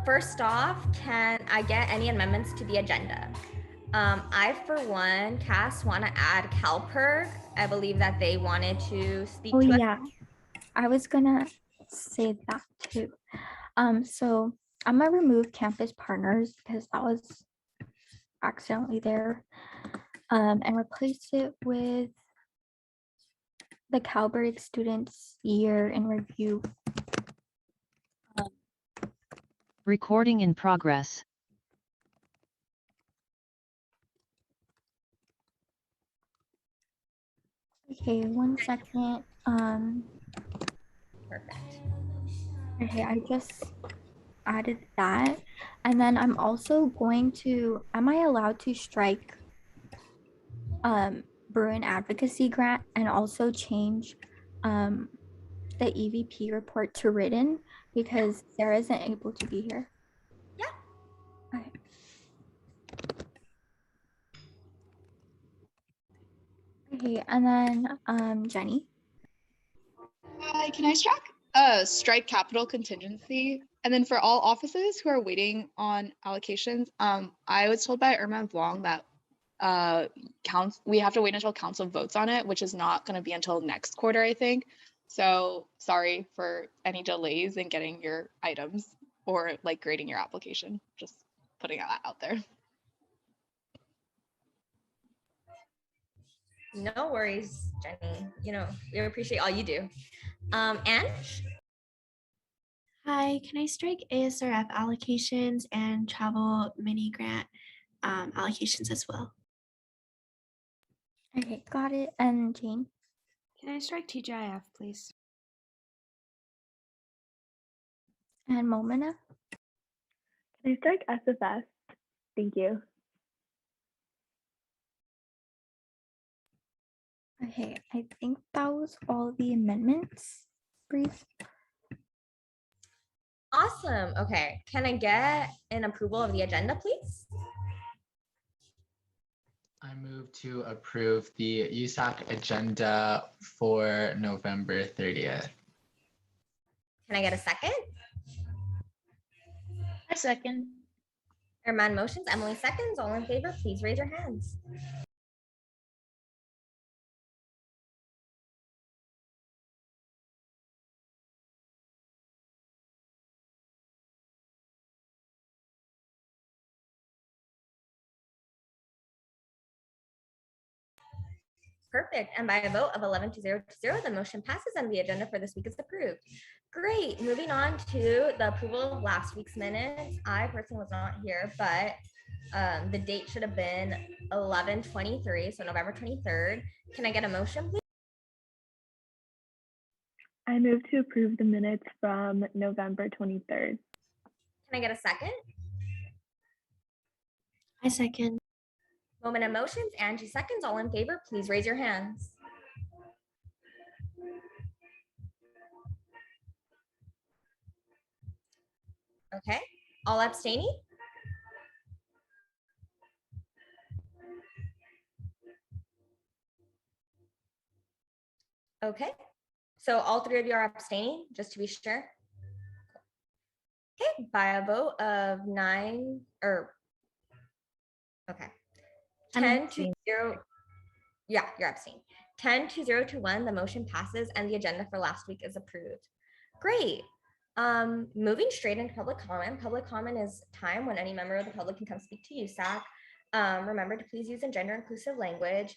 First off, can I get any amendments to the agenda? I, for one, Cass, want to add CalPERG. I believe that they wanted to speak Oh to us. yeah, I was gonna say that too. So I'm gonna remove campus partners because that was accidentally there. And replace it with the Calberg students year in review. Recording in progress. Okay, 1 second. Perfect. Okay, I just added that. And then I'm also going to, am I allowed to strike Bruin advocacy grant and also change the EVP report to written because Sarah isn't able to be here? Yeah. Okay. Okay, and then Jenny. Hi, can I strike capital contingency? And then for all offices who are waiting on allocations, I was told by Irma Blanc that we have to wait until council votes on it, which is not going to be until next quarter, I think. So sorry for any delays in getting your items or like grading your application. Just putting that out there. No worries, Jenny. You know, we appreciate all you do. Ange? Hi, can I strike ASRF allocations and travel mini grant allocations as well? Okay, got it. And Jane. Can I strike TGIF, please? And Momina. Can I strike SFS? Thank you. Okay, I think that was all the amendments. Brief. Awesome. Okay. Can I get an approval of the agenda, please? I move to approve the USAC agenda for November 30th. Can I get a second? A second. Herman motions, Emily seconds. All in favor, please raise your hands. Perfect. And by a vote of 11 to 0 to 0, the motion passes and the agenda for this week is approved. Great. Moving on to the approval of last week's minutes. I personally was not here, but the date should have been 11/23, so November 23rd. Can I get a motion, please? I move to approve the minutes from November 23rd. Can I get a second? I second. Moment of motions, Angie seconds. All in favor, please raise your hands. Okay, all abstaining? Okay, so all three of you are abstaining, just to be sure. Okay, by a vote of 9 or okay, 10 to 0. Yeah, you're abstaining. 10 to 0 to 1, the motion passes and the agenda for last week is approved. Great. Moving straight into public comment. Public comment is time when any member of the public can come speak to USAC. Remember to please use gender inclusive language,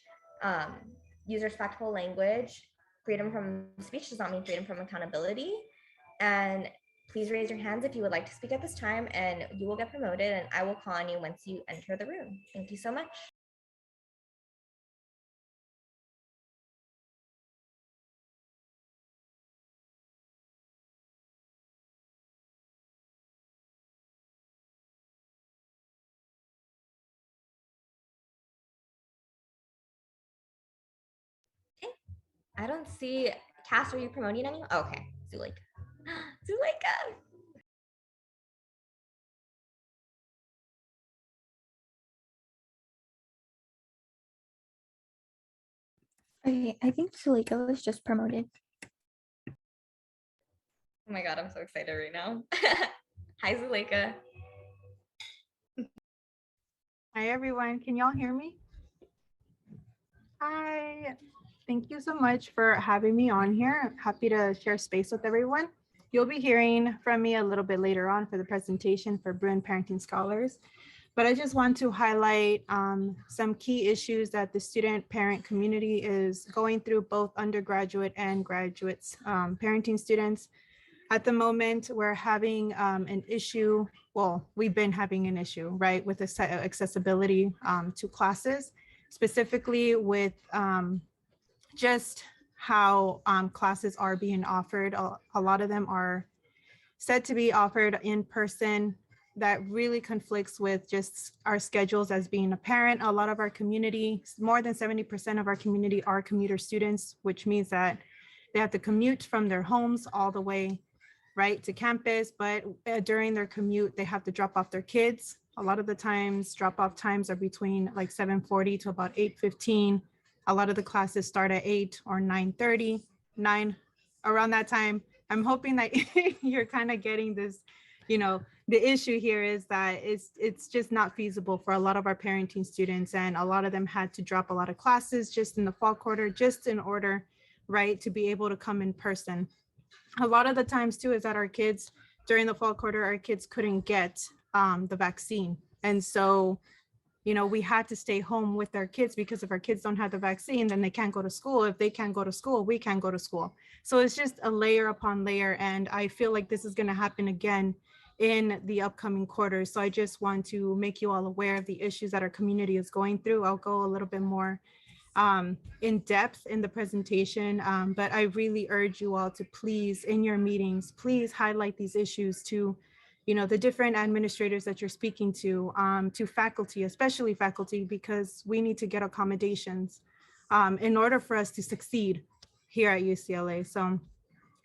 use respectful language. Freedom from speech does not mean freedom from accountability. And please raise your hands if you would like to speak at this time, and you will get promoted, and I will call on you once you enter the room. Thank you so much. Okay. I don't see Cass. Are you promoting anyone? Oh, okay, Zuleika. Zuleika. Okay, I think Suleika was just promoted. Oh my God, I'm so excited right now. Hi, Zuleika. Hi, everyone. Can y'all hear me? Hi. Thank you so much for having me on here. I'm happy to share space with everyone. You'll be hearing from me a little bit later on for the presentation for Bruin Parenting Scholars. But I just want to highlight some key issues that the student parent community is going through, both undergraduate and graduates, parenting students. At the moment, we're having an issue. Well, we've been having an issue, right, with accessibility to classes, specifically with just how classes are being offered. A lot of them are said to be offered in person. That really conflicts with just our schedules as being a parent. A lot of our community, more than 70% of our community are commuter students, which means that they have to commute from their homes all the way right to campus, but during their commute, they have to drop off their kids. A lot of the times drop-off times are between like 7:40 to about 8:15. A lot of the classes start at 8 or 9:30, 9 around that time. I'm hoping that you're kind of getting this, the issue here is that it's just not feasible for a lot of our parenting students, and a lot of them had to drop a lot of classes just in the fall quarter, just in order, right, to be able to come in person. A lot of the times too is that our kids during the fall quarter, our kids couldn't get the vaccine. And so, we had to stay home with our kids, because if our kids don't have the vaccine, then they can't go to school. If they can't go to school, we can't go to school. So it's just a layer upon layer. And I feel like this is going to happen again in the upcoming quarters. So I just want to make you all aware of the issues that our community is going through. I'll go a little bit more in depth in the presentation, but I really urge you all to please, in your meetings, please highlight these issues to, the different administrators that you're speaking to faculty, especially faculty, because we need to get accommodations in order for us to succeed here at UCLA. So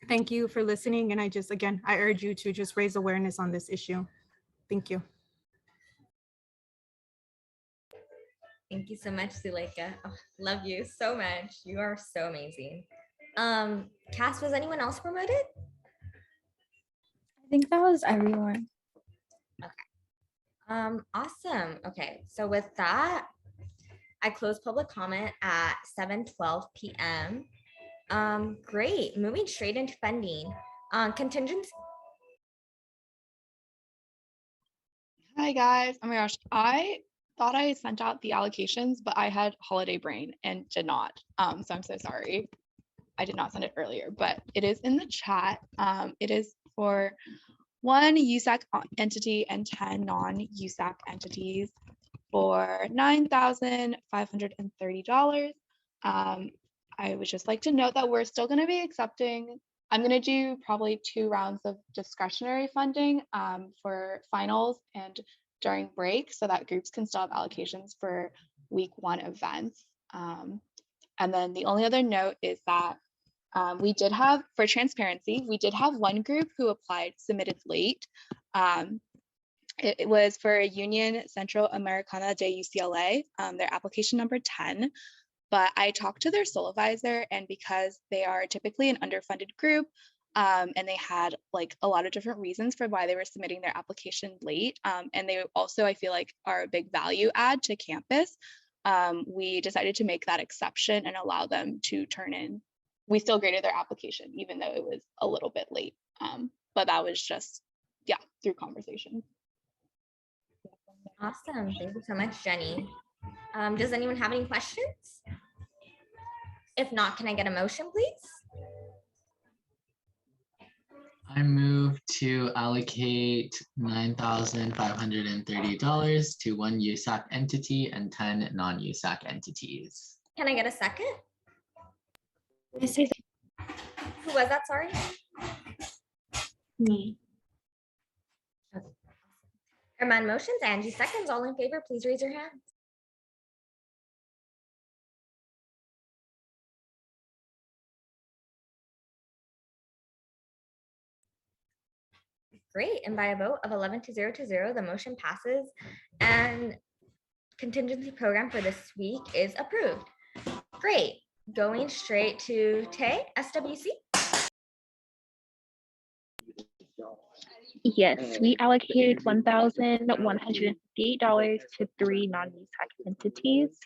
thank you for listening. And I urge you to just raise awareness on this issue. Thank you. Thank you so much, Zuleika. Oh, love you so much. You are so amazing. Cass, was anyone else promoted? I think that was everyone. Awesome. Okay, so with that, I close public comment at 7:12 p.m. Great. Moving straight into funding. Contingency. Hi guys. Oh my gosh, I thought I sent out the allocations, but I had holiday brain and did not. So I'm so sorry. I did not send it earlier, but it is in the chat. It is for 1 USAC entity and 10 non-USAC entities for $9,530. I would just like to note that we're still going to be accepting. I'm going to do probably 2 rounds of discretionary funding for finals and during break, so that groups can still have allocations for week 1 events. And then the only other note is that we did have, for transparency, we did have one group who submitted late. It was for Union Centro Americana de UCLA, their application number 10. But I talked to their supervisor, and because they are typically an underfunded group, and they had like a lot of different reasons for why they were submitting their application late, and they also, I feel like, are a big value add to campus, we decided to make that exception and allow them to turn in. We still graded their application, even though it was a little bit late. But that was just, through conversation. Awesome. Thank you so much, Jenny. Does anyone have any questions? If not, can I get a motion, please? I move to allocate $9,530 to 1 USAC entity and 10 non-USAC entities. Can I get a second? I say Who was that? Sorry. me. Herman motions, Angie seconds. All in favor, please raise your hands. Great, and by a vote of 11-0, the motion passes and contingency program for this week is approved. Great, going straight to Tay, SWC. Yes, we allocated $1,158 to 3 non-USAC entities.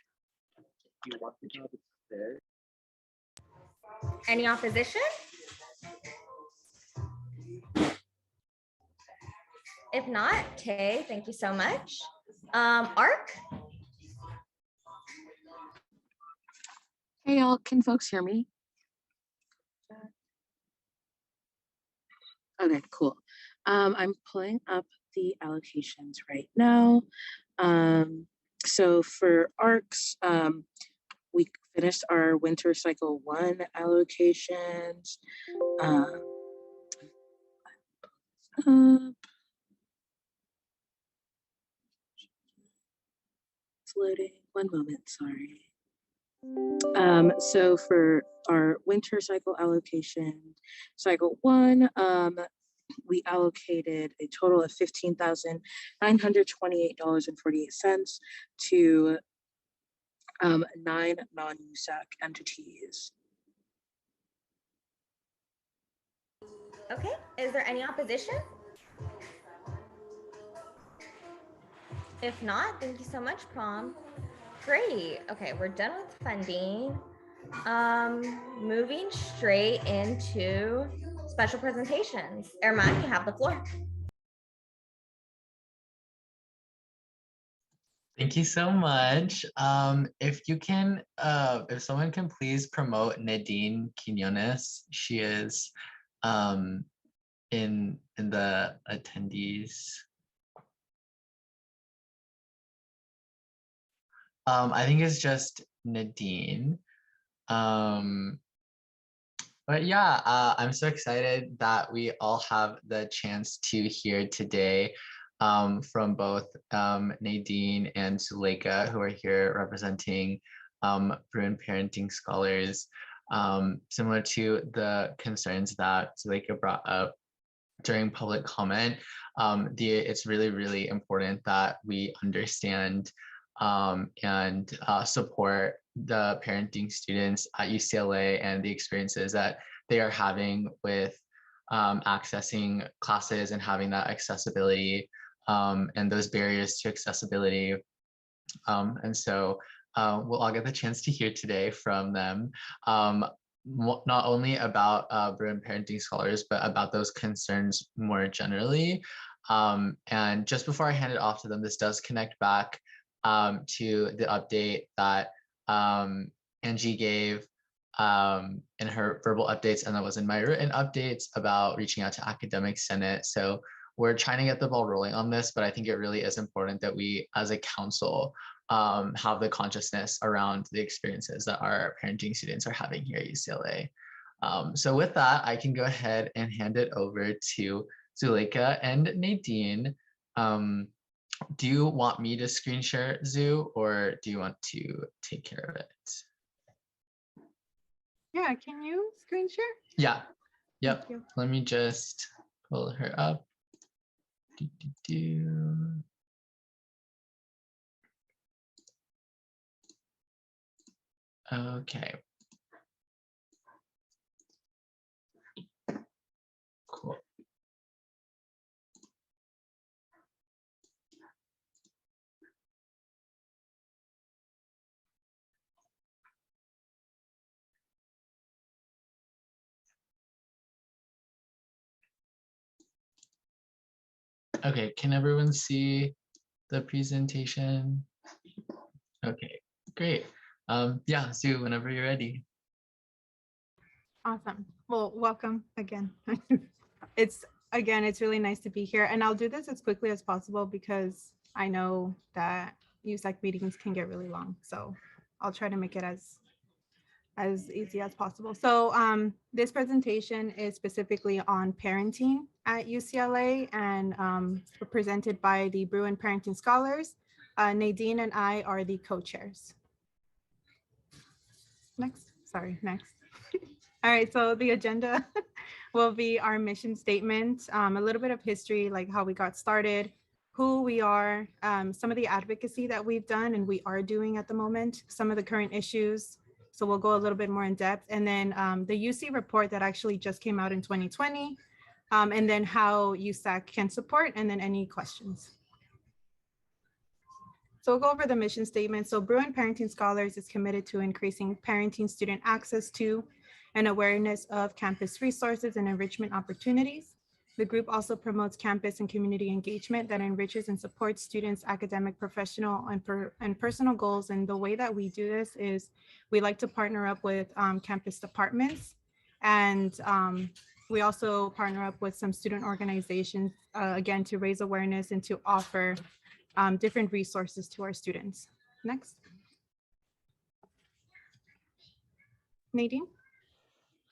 Any opposition? If not, Tay, thank you so much. Arc? Hey y'all, can folks hear me? Okay, cool. I'm pulling up the allocations right now. So for ARCs, we finished our winter cycle 1 allocations. It's loading. One moment, sorry. So for our winter cycle allocation, cycle 1, we allocated a total of $15,928.48 to 9 non-USAC entities. Okay, is there any opposition? If not, thank you so much, Prom. Great. Okay, we're done with funding. Moving straight into special presentations. Erman, you have the floor. Thank you so much. If you can, if someone can please promote Nadine Quinones. She is in the attendees. I think it's just Nadine. But yeah, I'm so excited that we all have the chance to hear today from both Nadine and Zuleika, who are here representing Bruin Parenting Scholars, similar to the concerns that Zuleika brought up during public comment. It's really, really important that we understand and support the parenting students at UCLA and the experiences that they are having with accessing classes and having that accessibility and those barriers to accessibility. And so we'll all get the chance to hear today from them, not only about Bruin Parenting Scholars, but about those concerns more generally. And just before I hand it off to them, this does connect back to the update that Angie gave in her verbal updates, and that was in my written updates about reaching out to Academic Senate. So we're trying to get the ball rolling on this, but I think it really is important that we as a council have the consciousness around the experiences that our parenting students are having here at UCLA. So with that, I can go ahead and hand it over to Zuleika and Nadine. Do you want me to screen share Zoo, or do you want to take care of it? Yeah, can you screen share? Yeah, yep. Let me just pull her up. Okay. Cool. Okay, can everyone see the presentation? Okay, great. Yeah, Sue, whenever you're ready. Awesome. Well, welcome again. It's really nice to be here, and I'll do this as quickly as possible because I know that USAC meetings can get really long. So I'll try to make it as easy as possible. So this presentation is specifically on parenting at UCLA and presented by the Bruin Parenting Scholars. Nadine and I are the co-chairs. Next. All right, so the agenda will be our mission statement, a little bit of history, like how we got started, who we are, some of the advocacy that we've done and we are doing at the moment, some of the current issues. So we'll go a little bit more in depth. And then the UC report that actually just came out in 2020, and then how USAC can support, and then any questions. So we'll go over the mission statement. So Bruin Parenting Scholars is committed to increasing parenting student access to and awareness of campus resources and enrichment opportunities. The group also promotes campus and community engagement that enriches and supports students' academic, professional, and personal goals. And the way that we do this is we like to partner up with campus departments, and we also partner up with some student organizations, again, to raise awareness and to offer different resources to our students. Next. Nadine.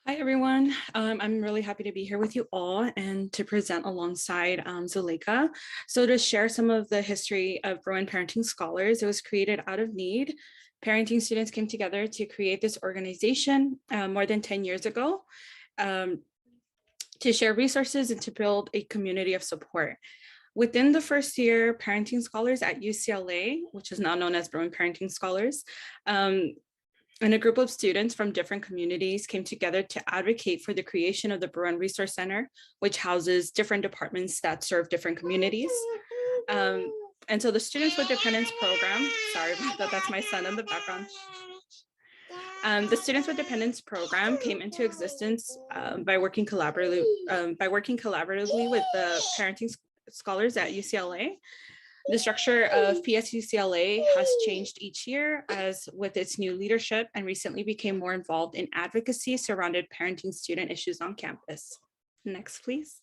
Hi, everyone. I'm really happy to be here with you all and to present alongside Zuleika. So to share some of the history of Bruin Parenting Scholars, it was created out of need. Parenting students came together to create this organization more than 10 years ago to share resources and to build a community of support. Within the first year, Parenting Scholars at UCLA, which is now known as Bruin Parenting Scholars, and a group of students from different communities came together to advocate for the creation of the Bruin Resource Center, which houses different departments that serve different communities. And so the Students with Dependence program, sorry about that, that's my son in the background. The Students with Dependence program came into existence by working collaboratively with the Parenting Scholars at UCLA. The structure of PSUCLA has changed each year as with its new leadership, and recently became more involved in advocacy surrounded parenting student issues on campus. Next, please.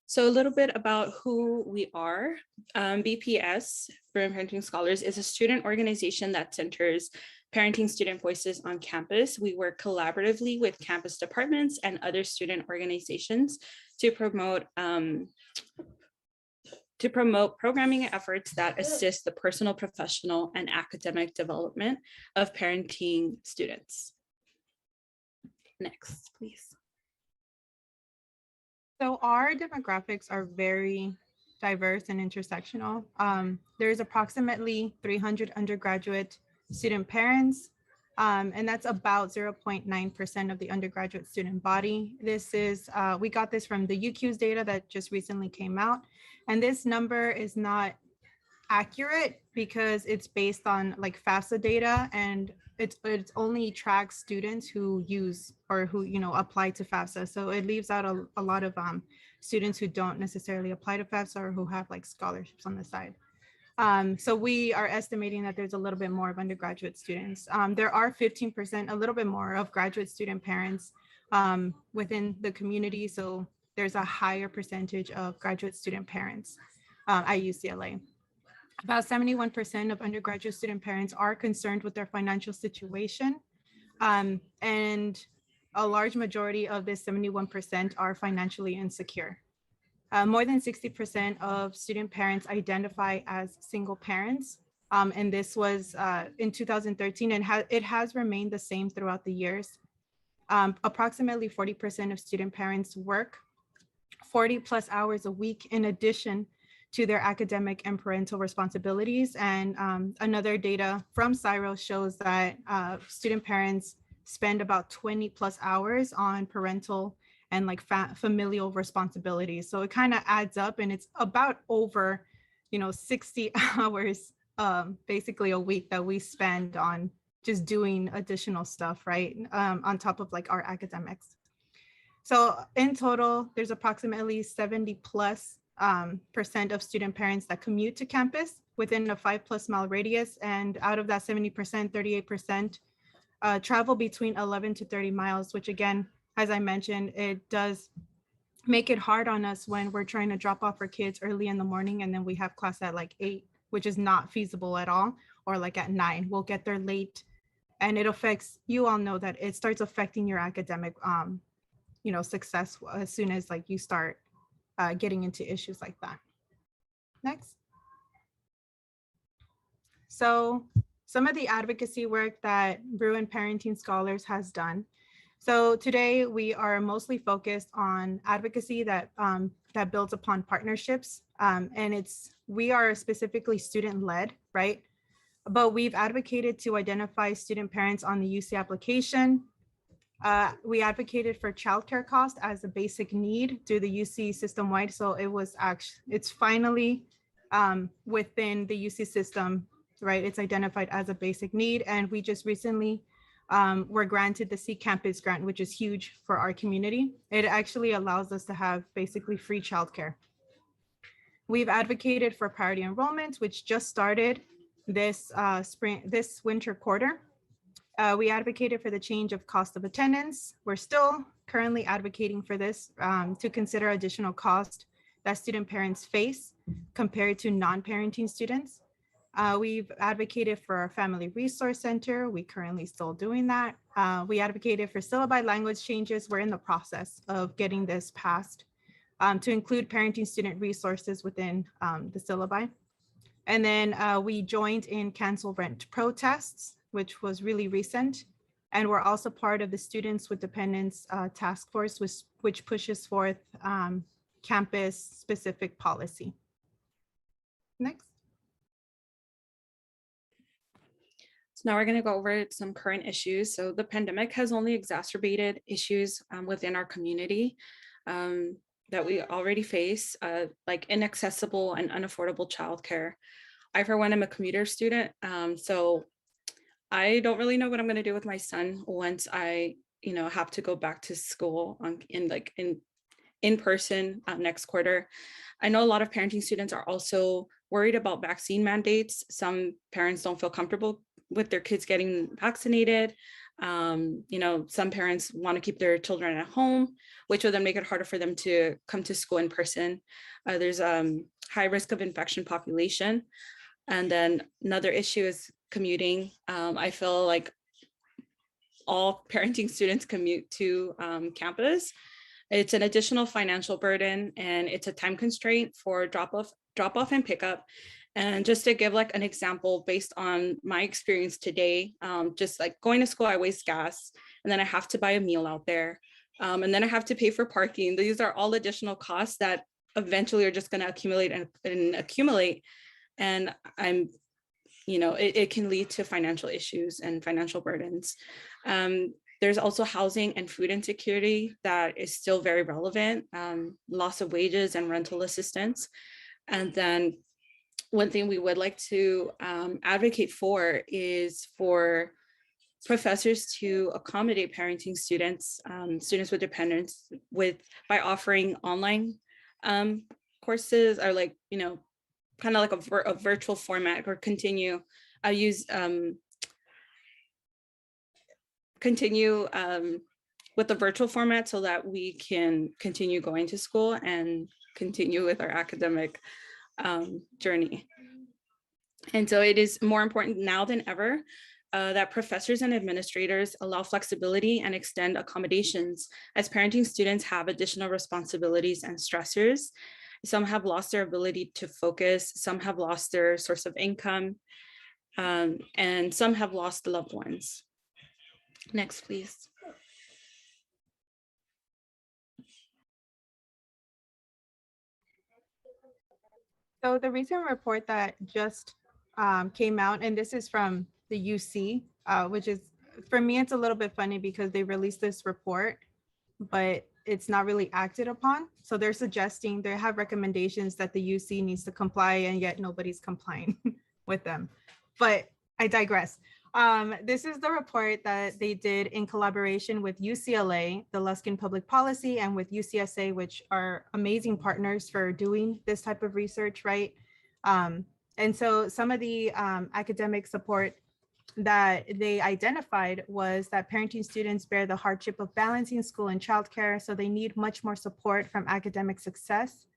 So a little bit about who we are. BPS, Bruin Parenting Scholars, is a student organization that centers parenting student voices on campus. We work collaboratively with campus departments and other student organizations to promote programming efforts that assist the personal, professional, and academic development of parenting students. Next, please. So our demographics are very diverse and intersectional. There's approximately 300 undergraduate student parents, and that's about 0.9% of the undergraduate student body. This is, we got this from the UQ's data that just recently came out. And this number is not accurate because it's based on like FAFSA data, and it's only tracks students who use or who apply to FAFSA. So it leaves out a lot of students who don't necessarily apply to FAFSA or who have like scholarships on the side. So we are estimating that there's a little bit more of undergraduate students. There are 15%, a little bit more of graduate student parents within the community. So there's a higher percentage of graduate student parents at UCLA. About 71% of undergraduate student parents are concerned with their financial situation. And a large majority of this 71% are financially insecure. More than 60% of student parents identify as single parents. And this was in 2013, and it has remained the same throughout the years. Approximately 40% of student parents work 40 plus hours a week in addition to their academic and parental responsibilities. And another data from CSIRO shows that student parents spend about 20 plus hours on parental and like familial responsibilities. So it kind of adds up, and it's about over, 60 hours basically a week that we spend on just doing additional stuff, right? On top of like our academics. So in total, there's approximately 70 plus % of student parents that commute to campus within a 5+ mile radius. And out of that 70%, 38% travel between 11 to 30 miles, which again, as I mentioned, it does make it hard on us when we're trying to drop off our kids early in the morning and then we have class at like 8, which is not feasible at all, or like at 9. We'll get there late, and it affects, you all know that it starts affecting your academic success as soon as like you start getting into issues like that. Next. So some of the advocacy work that Bruin Parenting Scholars has done. So today we are mostly focused on advocacy that that builds upon partnerships, and we are specifically student-led, right? But we've advocated to identify student parents on the UC application. We advocated for childcare cost as a basic need through the UC system-wide. So it's finally within the UC system, right? It's identified as a basic need. And we just recently were granted the C Campus grant, which is huge for our community. It actually allows us to have basically free childcare. We've advocated for priority enrollment, which just started this winter quarter. We advocated for the change of cost of attendance. We're still currently advocating for this to consider additional cost that student parents face compared to non-parenting students. We've advocated for our family resource center. We currently still doing that. We advocated for syllabi language changes. We're in the process of getting this passed to include parenting student resources within the syllabi. And then we joined in cancel rent protests, which was really recent. And we're also part of the Students with Dependents Task Force, which pushes forth campus-specific policy. Next. So now we're going to go over some current issues. So the pandemic has only exacerbated issues within our community that we already face, like inaccessible and unaffordable childcare. I, for one, am a commuter student, so I don't really know what I'm going to do with my son once I, have to go back to school in person next quarter. I know a lot of parenting students are also worried about vaccine mandates. Some parents don't feel comfortable with their kids getting vaccinated. Some parents want to keep their children at home, which will then make it harder for them to come to school in person. There's high risk of infection population. And then another issue is commuting. I feel like all parenting students commute to campus. It's an additional financial burden, and it's a time constraint for drop off and pickup. And just to give like an example based on my experience today, just like going to school, I waste gas, and then I have to buy a meal out there. And then I have to pay for parking. These are all additional costs that eventually are just going to accumulate and accumulate. And it can lead to financial issues and financial burdens. There's also housing and food insecurity that is still very relevant, loss of wages and rental assistance. And then one thing we would like to advocate for is for professors to accommodate parenting students, students with dependents by offering online courses, or kind of like a virtual format, or continue with the virtual format so that we can continue going to school and continue with our academic journey. And so it is more important now than ever that professors and administrators allow flexibility and extend accommodations, as parenting students have additional responsibilities and stressors. Some have lost their ability to focus, some have lost their source of income, and some have lost loved ones. Next, please. So the recent report that just came out, and this is from the UC, which is, for me, it's a little bit funny because they released this report, but it's not really acted upon. So they're suggesting, they have recommendations that the UC needs to comply, and yet nobody's complying with them. But I digress. This is the report that they did in collaboration with UCLA, the Luskin Public Policy, and with UCSA, which are amazing partners for doing this type of research, right? And so some of the academic support that they identified was that parenting students bear the hardship of balancing school and childcare, so they need much more support from academic success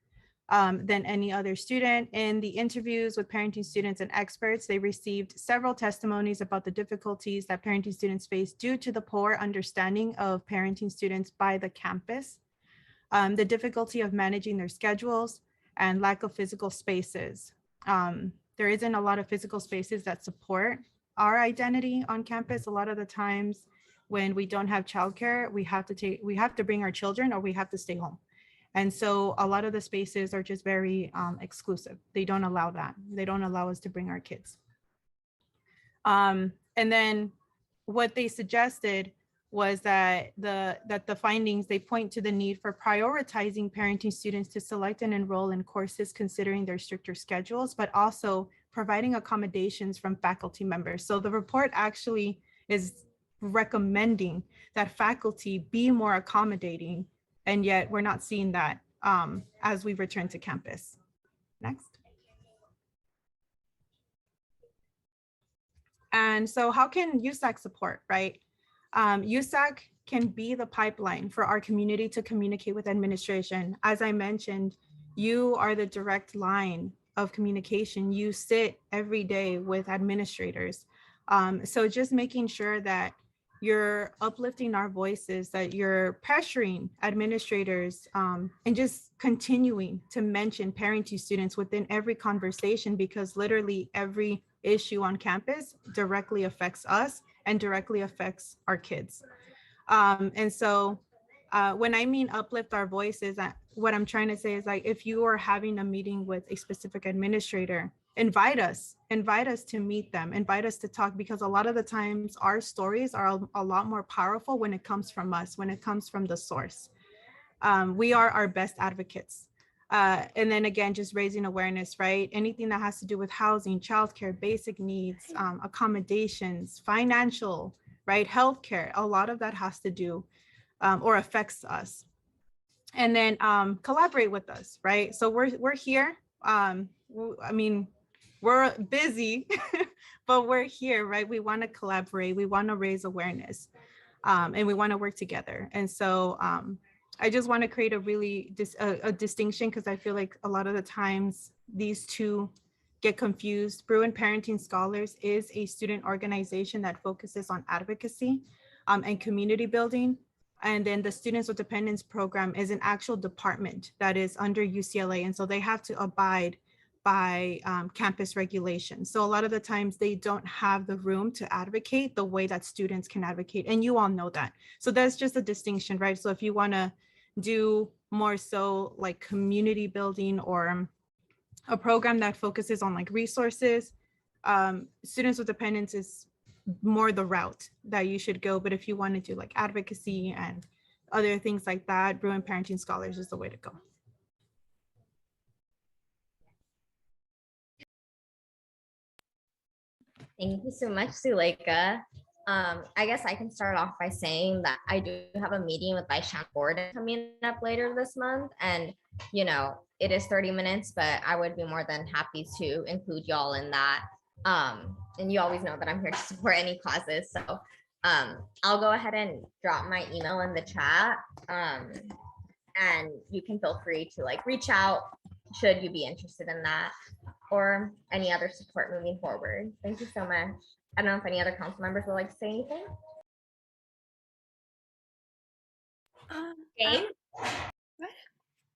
than any other student. In the interviews with parenting students and experts, they received several testimonies about the difficulties that parenting students face due to the poor understanding of parenting students by the campus, the difficulty of managing their schedules, and lack of physical spaces. There isn't a lot of physical spaces that support our identity on campus. A lot of the times when we don't have childcare, we have to bring our children or we have to stay home. And so a lot of the spaces are just very exclusive. They don't allow that. They don't allow us to bring our kids. And then what they suggested was that the findings, they point to the need for prioritizing parenting students to select and enroll in courses considering their stricter schedules, but also providing accommodations from faculty members. So the report actually is recommending that faculty be more accommodating, and yet we're not seeing that as we return to campus. Next. And so how can USAC support, right? USAC can be the pipeline for our community to communicate with administration. As I mentioned, you are the direct line of communication. You sit every day with administrators. So just making sure that you're uplifting our voices, that you're pressuring administrators, and just continuing to mention parenting students within every conversation, because literally every issue on campus directly affects us and directly affects our kids. And so when I mean uplift our voices, what I'm trying to say is, like, if you are having a meeting with a specific administrator, invite us to meet them, invite us to talk, because a lot of the times our stories are a lot more powerful when it comes from us, when it comes from the source. We are our best advocates. And then again, just raising awareness, right? Anything that has to do with housing, childcare, basic needs, accommodations, financial, right? Healthcare, a lot of that has to do or affects us. And then collaborate with us, right? So we're here. I mean, we're busy, but we're here, right? We want to collaborate. We want to raise awareness, and we want to work together. And so I just want to create a distinction, because I feel like a lot of the times these two get confused. Bruin Parenting Scholars is a student organization that focuses on advocacy and community building. And then the Students with Dependence program is an actual department that is under UCLA. And so they have to abide by campus regulations. So a lot of the times they don't have the room to advocate the way that students can advocate. And you all know that. So that's just a distinction, right? So if you want to do more so like community building or a program that focuses on like resources, Students with Dependence is more the route that you should go. But if you want to do like advocacy and other things like that, Bruin Parenting Scholars is the way to go. Thank you so much, Zuleika. I guess I can start off by saying that I do have a meeting with Vice Chancellor coming up later this month. And, you know, it is 30 minutes, but I would be more than happy to include y'all in that. And you always know that I'm here to support any causes. So I'll go ahead and drop my email in the chat. And you can feel free to like reach out should you be interested in that, or any other support moving forward. Thank you so much. I don't know if any other council members would like to say anything. Jane?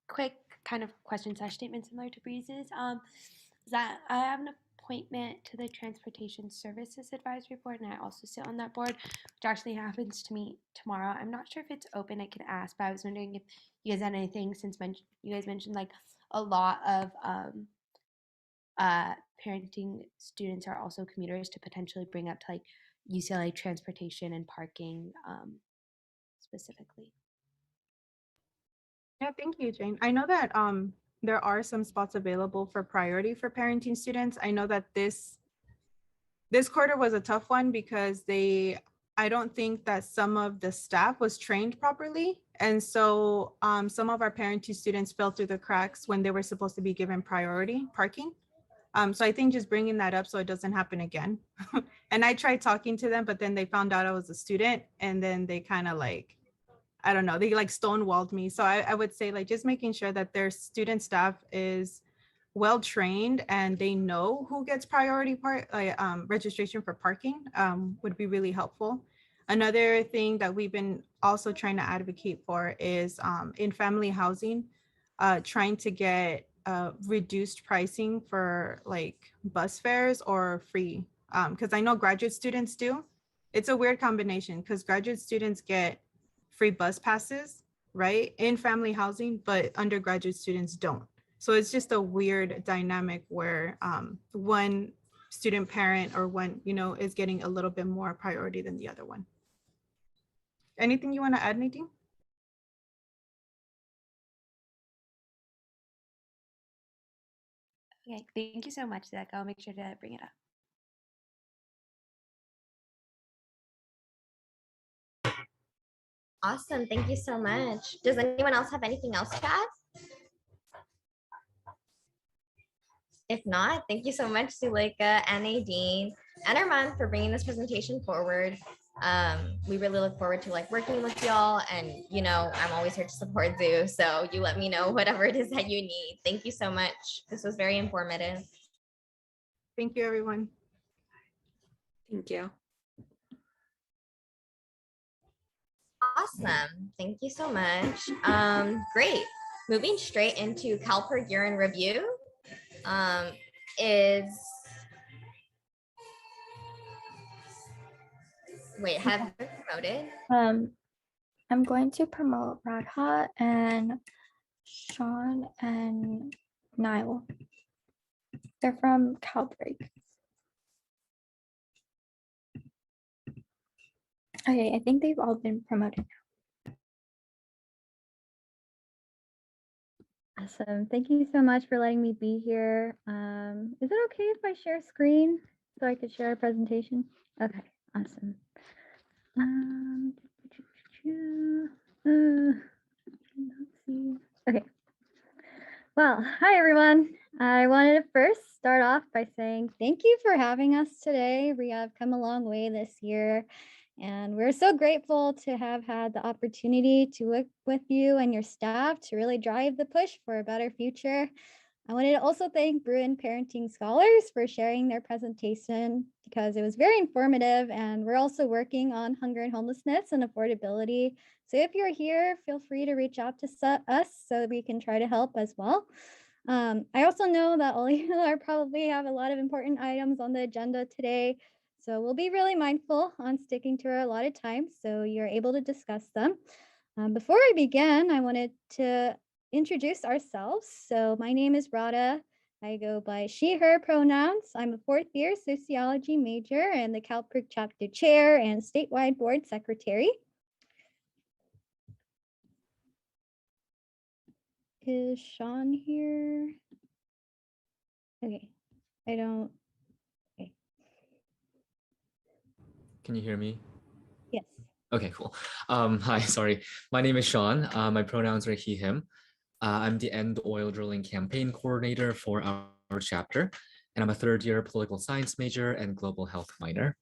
Quick kind of question / statement similar to Breeze's. Is that I have an appointment to the Transportation Services Advisory Board, and I also sit on that board, which actually happens to me tomorrow. I'm not sure if it's open. I can ask, but I was wondering if you guys had anything, since you guys mentioned like a lot of parenting students are also commuters, to potentially bring up to like UCLA transportation and parking specifically. Yeah, thank you, Jane. I know that there are some spots available for priority for parenting students. I know that this quarter was a tough one because I don't think that some of the staff was trained properly. And so some of our parenting students fell through the cracks when they were supposed to be given priority parking. So I think just bringing that up so it doesn't happen again. And I tried talking to them, but then they found out I was a student, and then they kind of like, I don't know, they like stonewalled me. So I would say like just making sure that their student staff is well trained and they know who gets priority registration for parking would be really helpful. Another thing that we've been also trying to advocate for is in family housing, trying to get reduced pricing for like bus fares or free, because I know graduate students do. It's a weird combination because graduate students get free bus passes, right, in family housing, but undergraduate students don't. So it's just a weird dynamic where one student parent or one, is getting a little bit more priority than the other one. Anything you want to add, Nadine? Okay, thank you so much, Zach. I'll make sure to bring it up. Awesome. Thank you so much. Does anyone else have anything else to add? If not, thank you so much, Zuleika and Nadine and Armand for bringing this presentation forward. We really look forward to working with y'all, and I'm always here to support Zoo, so you let me know whatever it is that you need. Thank you so much. This was very informative. Thank you, everyone. Thank you. Awesome. Thank you so much. Great. Moving straight into CalPERG year in review is, wait, have you promoted? I'm going to promote Radha and Sean and Niall. They're from CalPERG. Okay, I think they've all been promoted. Awesome. Thank you so much for letting me be here. Is it okay if I share screen so I could share a presentation? Okay, awesome. Let's see. Okay. Well, hi everyone. I wanted to first start off by saying thank you for having us today. We have come a long way this year, and we're so grateful to have had the opportunity to work with you and your staff to really drive the push for a better future. I wanted to also thank Bruin Parenting Scholars for sharing their presentation because it was very informative, and we're also working on hunger and homelessness and affordability. So if you're here, feel free to reach out to us so that we can try to help as well. I also know that all of you are probably have a lot of important items on the agenda today. So we'll be really mindful on sticking to our allotted time so you're able to discuss them. Before I begin, I wanted to introduce ourselves. So my name is Radha. I go by she, her pronouns. I'm a fourth year sociology major and the CalPERG chapter chair and statewide board secretary. Is Sean here? Okay, I don't. Okay. Can you hear me? Yes. Okay, cool. Hi, sorry. My name is Sean. My pronouns are he, him. I'm the End Oil Drilling Campaign Coordinator for our chapter, and I'm a third year political science major and global health minor.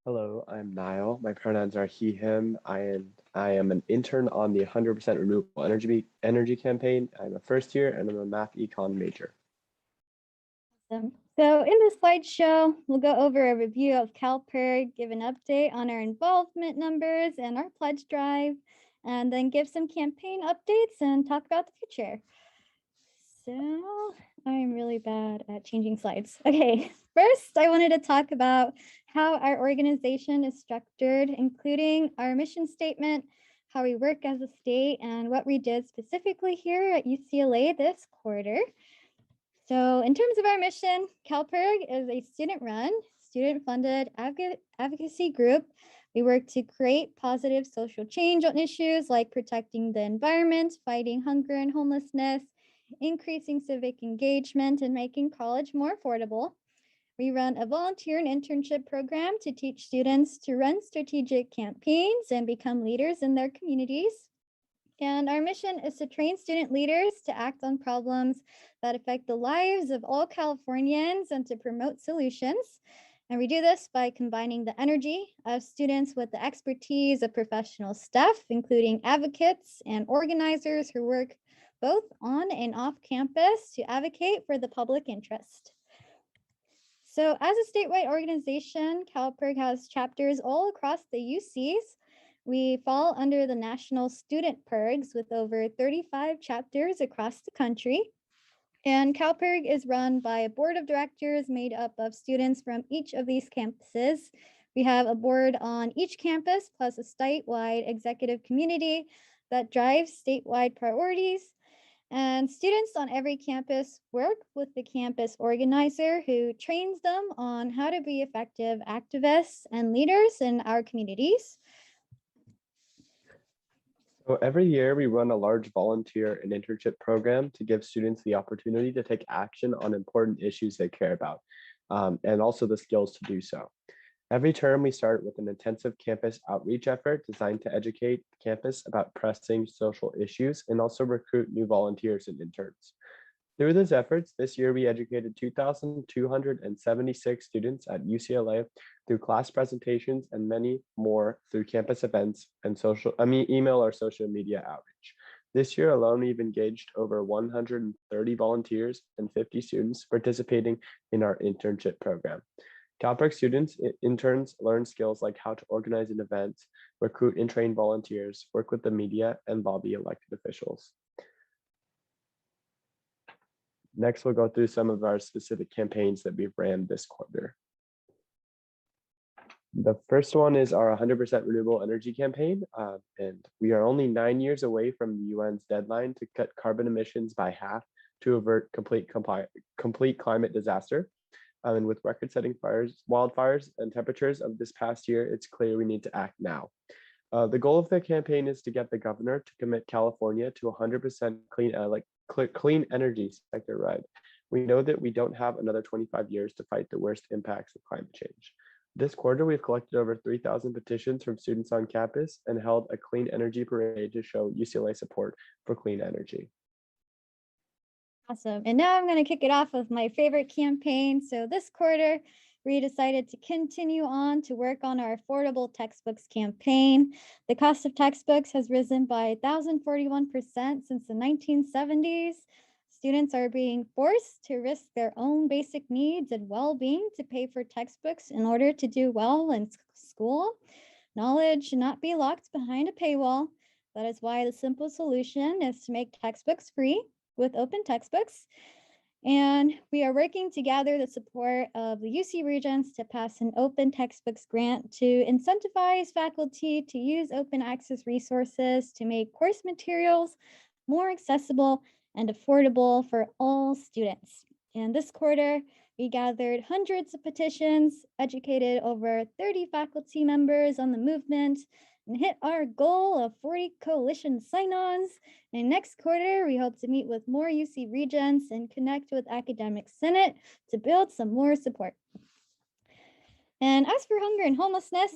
Hello, I'm Niall. My pronouns are he, him. I am an intern on the 100% renewable energy campaign. I'm a first year and I'm a math econ major. Awesome. So in this slideshow, we'll go over a review of CalPERG, give an update on our involvement numbers and our pledge drive, and then give some campaign updates and talk about the future. So I'm really bad at changing slides. Okay, first I wanted to talk about how our organization is structured, including our mission statement, how we work as a state, and what we did specifically here at UCLA this quarter. So in terms of our mission, CalPERG is a student-run, student-funded advocacy group. We work to create positive social change on issues like protecting the environment, fighting hunger and homelessness, increasing civic engagement, and making college more affordable. We run a volunteer and internship program to teach students to run strategic campaigns and become leaders in their communities. And our mission is to train student leaders to act on problems that affect the lives of all Californians and to promote solutions. And we do this by combining the energy of students with the expertise of professional staff, including advocates and organizers who work both on and off campus to advocate for the public interest. So as a statewide organization, CalPERG has chapters all across the UCs. We fall under the National Student PERGs with over 35 chapters across the country. And CalPERG is run by a board of directors made up of students from each of these campuses. We have a board on each campus plus a statewide executive community that drives statewide priorities. And students on every campus work with the campus organizer who trains them on how to be effective activists and leaders in our communities. So every year we run a large volunteer and internship program to give students the opportunity to take action on important issues they care about, and also the skills to do so. Every term we start with an intensive campus outreach effort designed to educate the campus about pressing social issues and also recruit new volunteers and interns. Through these efforts, this year we educated 2,276 students at UCLA through class presentations and many more through campus events and email or social media outreach. This year alone, we've engaged over 130 volunteers and 50 students participating in our internship program. CalPERG students, interns learn skills like how to organize an event, recruit and train volunteers, work with the media, and lobby elected officials. Next, we'll go through some of our specific campaigns that we've ran this quarter. The first one is our 100% renewable energy campaign, and we are only 9 years away from the UN's deadline to cut carbon emissions by half to avert complete climate disaster. And with record-setting wildfires and temperatures of this past year, it's clear we need to act now. The goal of the campaign is to get the governor to commit California to 100% clean energy sector right. We know that we don't have another 25 years to fight the worst impacts of climate change. This quarter, we've collected over 3,000 petitions from students on campus and held a clean energy parade to show UCLA support for clean energy. Awesome. And now I'm going to kick it off with my favorite campaign. So this quarter, we decided to continue on to work on our affordable textbooks campaign. The cost of textbooks has risen by 1,041% since the 1970s. Students are being forced to risk their own basic needs and well-being to pay for textbooks in order to do well in school. Knowledge should not be locked behind a paywall. That is why the simple solution is to make textbooks free with open textbooks. And we are working to gather the support of the UC Regents to pass an open textbooks grant to incentivize faculty to use open access resources to make course materials more accessible and affordable for all students. And this quarter, we gathered hundreds of petitions, educated over 30 faculty members on the movement, and hit our goal of 40 coalition sign-ons. And next quarter, we hope to meet with more UC Regents and connect with Academic Senate to build some more support. And as for hunger and homelessness,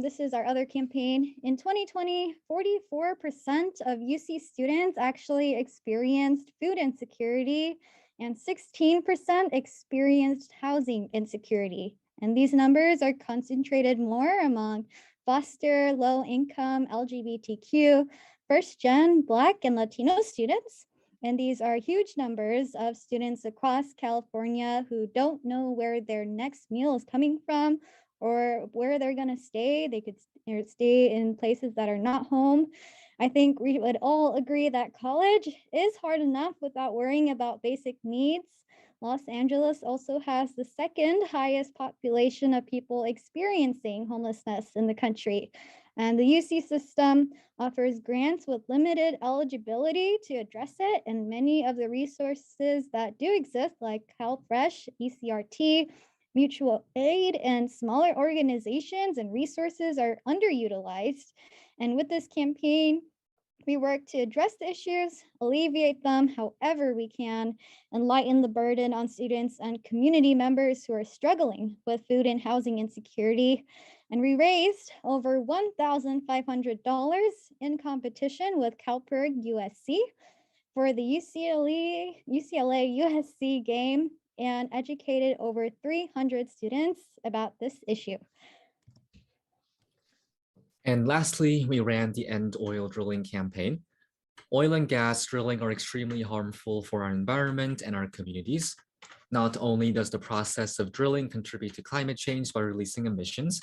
this is our other campaign. In 2020, 44% of UC students actually experienced food insecurity and 16% experienced housing insecurity. And these numbers are concentrated more among foster, low-income, LGBTQ, first-gen Black and Latino students. And these are huge numbers of students across California who don't know where their next meal is coming from or where they're going to stay. They could stay in places that are not home. I think we would all agree that college is hard enough without worrying about basic needs. Los Angeles also has the second highest population of people experiencing homelessness in the country. And the UC system offers grants with limited eligibility to address it. And many of the resources that do exist, like CalFresh, ECRT, mutual aid, and smaller organizations and resources are underutilized. And with this campaign, we work to address the issues, alleviate them however we can, and lighten the burden on students and community members who are struggling with food and housing insecurity. And we raised over $1,500 in competition with CalPERG USC for the UCLA USC game and educated over 300 students about this issue. And lastly, we ran the End Oil Drilling campaign. Oil and gas drilling are extremely harmful for our environment and our communities. Not only does the process of drilling contribute to climate change by releasing emissions,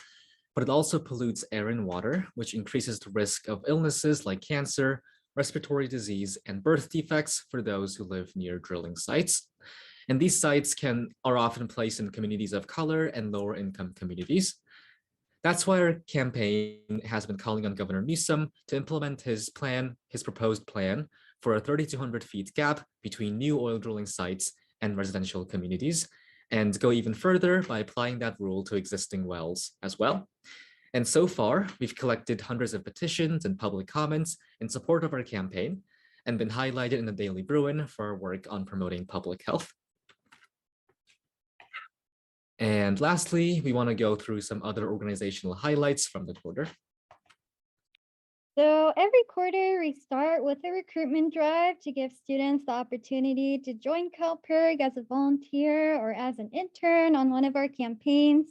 but it also pollutes air and water, which increases the risk of illnesses like cancer, respiratory disease, and birth defects for those who live near drilling sites. And these sites are often placed in communities of color and lower income communities. That's why our campaign has been calling on Governor Newsom to implement his proposed plan for a 3,200 feet gap between new oil drilling sites and residential communities, and go even further by applying that rule to existing wells as well. And so far, we've collected hundreds of petitions and public comments in support of our campaign and been highlighted in the Daily Bruin for our work on promoting public health. And lastly, we want to go through some other organizational highlights from the quarter. So every quarter, we start with a recruitment drive to give students the opportunity to join CalPIRG as a volunteer or as an intern on one of our campaigns.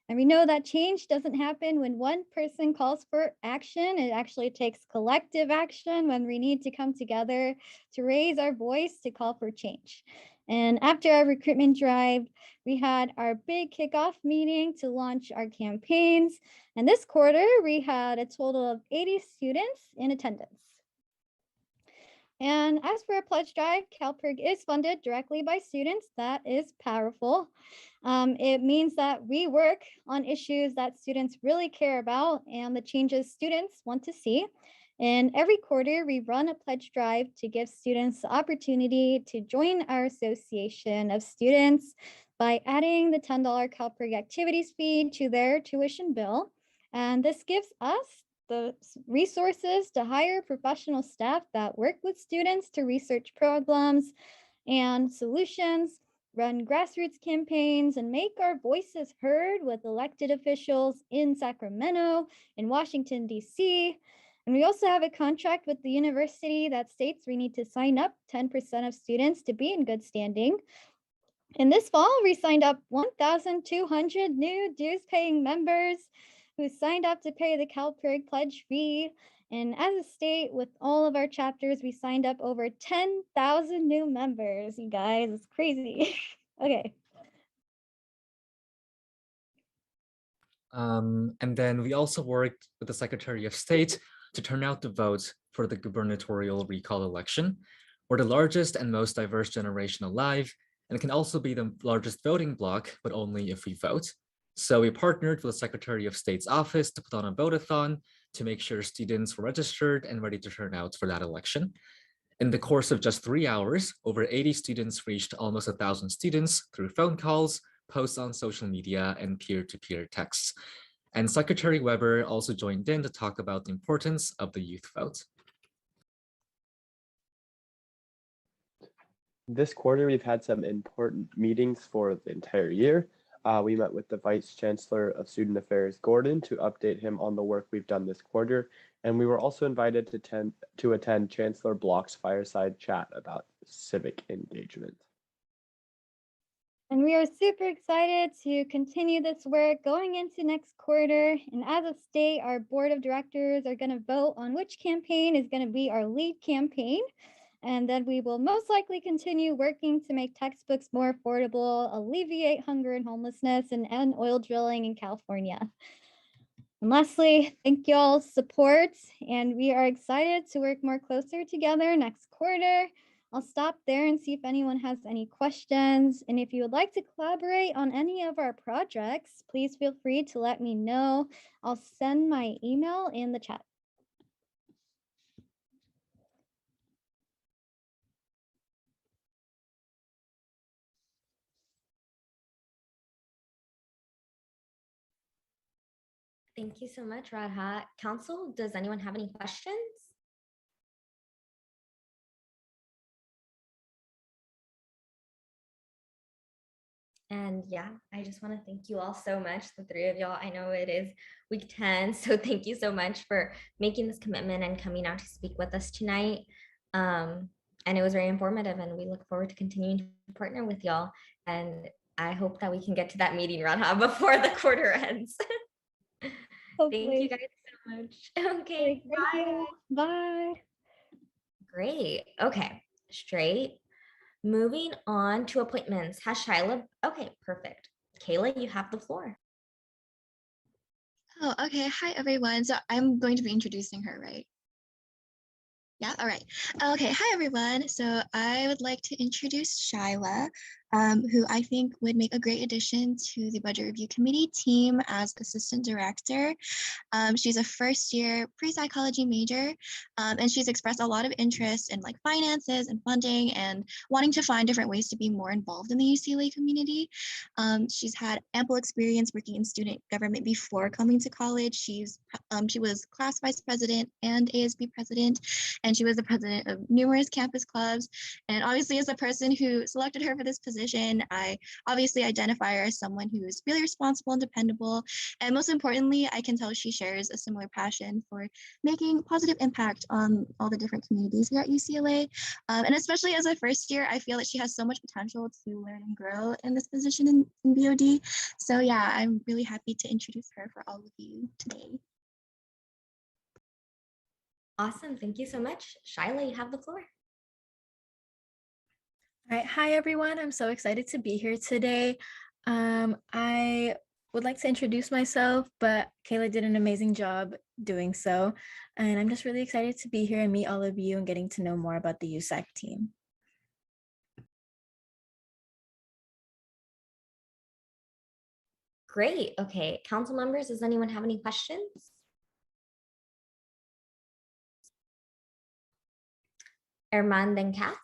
And we know that change doesn't happen when one person calls for action. It actually takes collective action when we need to come together to raise our voice to call for change. And after our recruitment drive, we had our big kickoff meeting to launch our campaigns. And this quarter, we had a total of 80 students in attendance. And as for our pledge drive, CalPIRG is funded directly by students. That is powerful. It means that we work on issues that students really care about and the changes students want to see. And every quarter, we run a pledge drive to give students the opportunity to join our association of students by adding the $10 CalPIRG activities fee to their tuition bill. And this gives us the resources to hire professional staff that work with students to research problems and solutions, run grassroots campaigns, and make our voices heard with elected officials in Sacramento, in Washington, D.C. And we also have a contract with the university that states we need to sign up 10% of students to be in good standing. And this fall, we signed up 1,200 new dues-paying members who signed up to pay the CalPIRG pledge fee. And as a state, with all of our chapters, we signed up over 10,000 new members. You guys, it's crazy. Okay. And then we also worked with the Secretary of State to turn out the votes for the gubernatorial recall election. We're the largest and most diverse generation alive, and it can also be the largest voting bloc, but only if we vote. So we partnered with the Secretary of State's office to put on a vote-a-thon to make sure students were registered and ready to turn out for that election. In the course of just 3 hours, over 80 students reached almost 1,000 students through phone calls, posts on social media, and peer-to-peer texts. And Secretary Weber also joined in to talk about the importance of the youth vote. This quarter, we've had some important meetings for the entire year. We met with the Vice Chancellor of Student Affairs, Gordon, to update him on the work we've done this quarter. And we were also invited to attend Chancellor Block's fireside chat about civic engagement. And we are super excited to continue this work going into next quarter. And as a state, our board of directors are going to vote on which campaign is going to be our lead campaign. And then we will most likely continue working to make textbooks more affordable, alleviate hunger and homelessness, and end oil drilling in California. And lastly, thank y'all's support, and we are excited to work more closer together next quarter. I'll stop there and see if anyone has any questions. And if you would like to collaborate on any of our projects, please feel free to let me know. I'll send my email in the chat. Thank you so much, Radha. Council, does anyone have any questions? And yeah, I just want to thank you all so much, the three of y'all. I know it is week 10, so thank you so much for making this commitment and coming out to speak with us tonight. And it was very informative, and we look forward to continuing to partner with y'all. And I hope that we can get to that meeting, Radha, before the quarter ends. Hopefully. Thank you guys so much. Okay, thank you. Bye. Great. Okay, straight. Moving on to appointments. Has Shyla? Okay, perfect. Kayla, you have the floor. Oh, okay. Hi, everyone. So I'm going to be introducing her, right? Yeah, all right. Okay, hi everyone. So I would like to introduce Shyla, who I think would make a great addition to the Budget Review Committee team as Assistant Director. She's a first year pre-psychology major, and she's expressed a lot of interest in like finances and funding and wanting to find different ways to be more involved in the UCLA community. She's had ample experience working in student government before coming to college. She was class vice president and ASB president, and she was the president of numerous campus clubs. And obviously, as a person who selected her for this position, I obviously identify her as someone who is really responsible and dependable. And most importantly, I can tell she shares a similar passion for making positive impact on all the different communities here at UCLA. And especially as a first year, I feel that she has so much potential to learn and grow in this position in BOD. So yeah, I'm really happy to introduce her for all of you today. Awesome. Thank you so much. Shyla, you have the floor. All right. Hi, everyone. I'm so excited to be here today. I would like to introduce myself, but Kayla did an amazing job doing so. And I'm just really excited to be here and meet all of you and getting to know more about the USAC team. Great. Okay. Council members, does anyone have any questions? Herman, then Cass.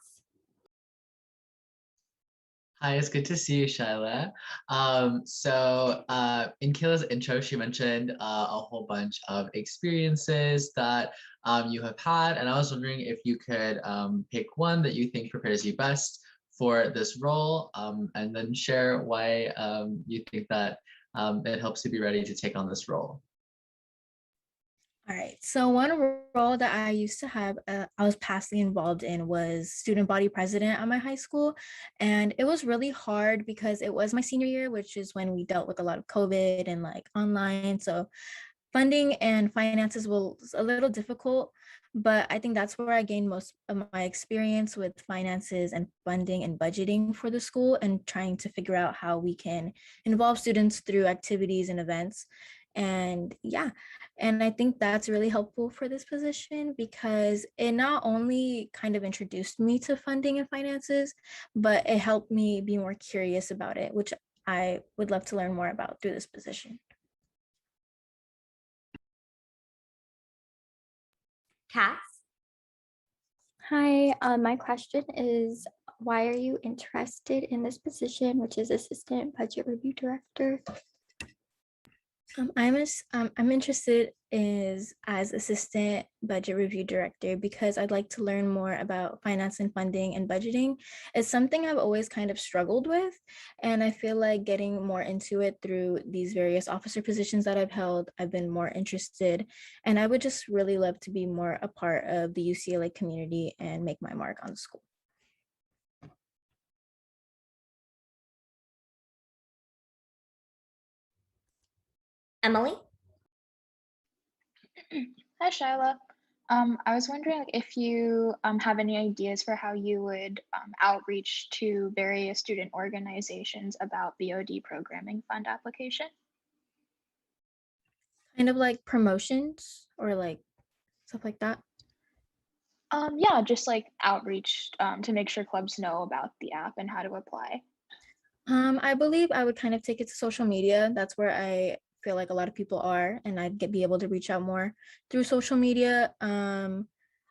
Hi, it's good to see you, Shyla. In Kayla's intro, she mentioned a whole bunch of experiences that you have had, and I was wondering if you could pick one that you think prepares you best for this role, and then share why you think that it helps you be ready to take on this role. All right. So one role that I used to have, I was pastly involved in, was student body president at my high school. And it was really hard because it was my senior year, which is when we dealt with a lot of COVID and like online. So funding and finances was a little difficult, but I think that's where I gained most of my experience with finances and funding and budgeting for the school and trying to figure out how we can involve students through activities and events. And yeah, and I think that's really helpful for this position because it not only kind of introduced me to funding and finances, but it helped me be more curious about it, which I would love to learn more about through this position. Cass? Hi, my question is, why are you interested in this position, which is Assistant Budget Review Director? I'm interested as Assistant Budget Review Director because I'd like to learn more about finance and funding and budgeting. It's something I've always kind of struggled with, and I feel like getting more into it through these various officer positions that I've held, I've been more interested, and I would just really love to be more a part of the UCLA community and make my mark on the school. Emily? Hi, Shyla. I was wondering if you have any ideas for how you would outreach to various student organizations about BOD programming fund application. Kind of like promotions or like stuff like that. Yeah, just like outreach to make sure clubs know about the app and how to apply. I believe I would kind of take it to social media. That's where I feel like a lot of people are, and I'd be able to reach out more through social media.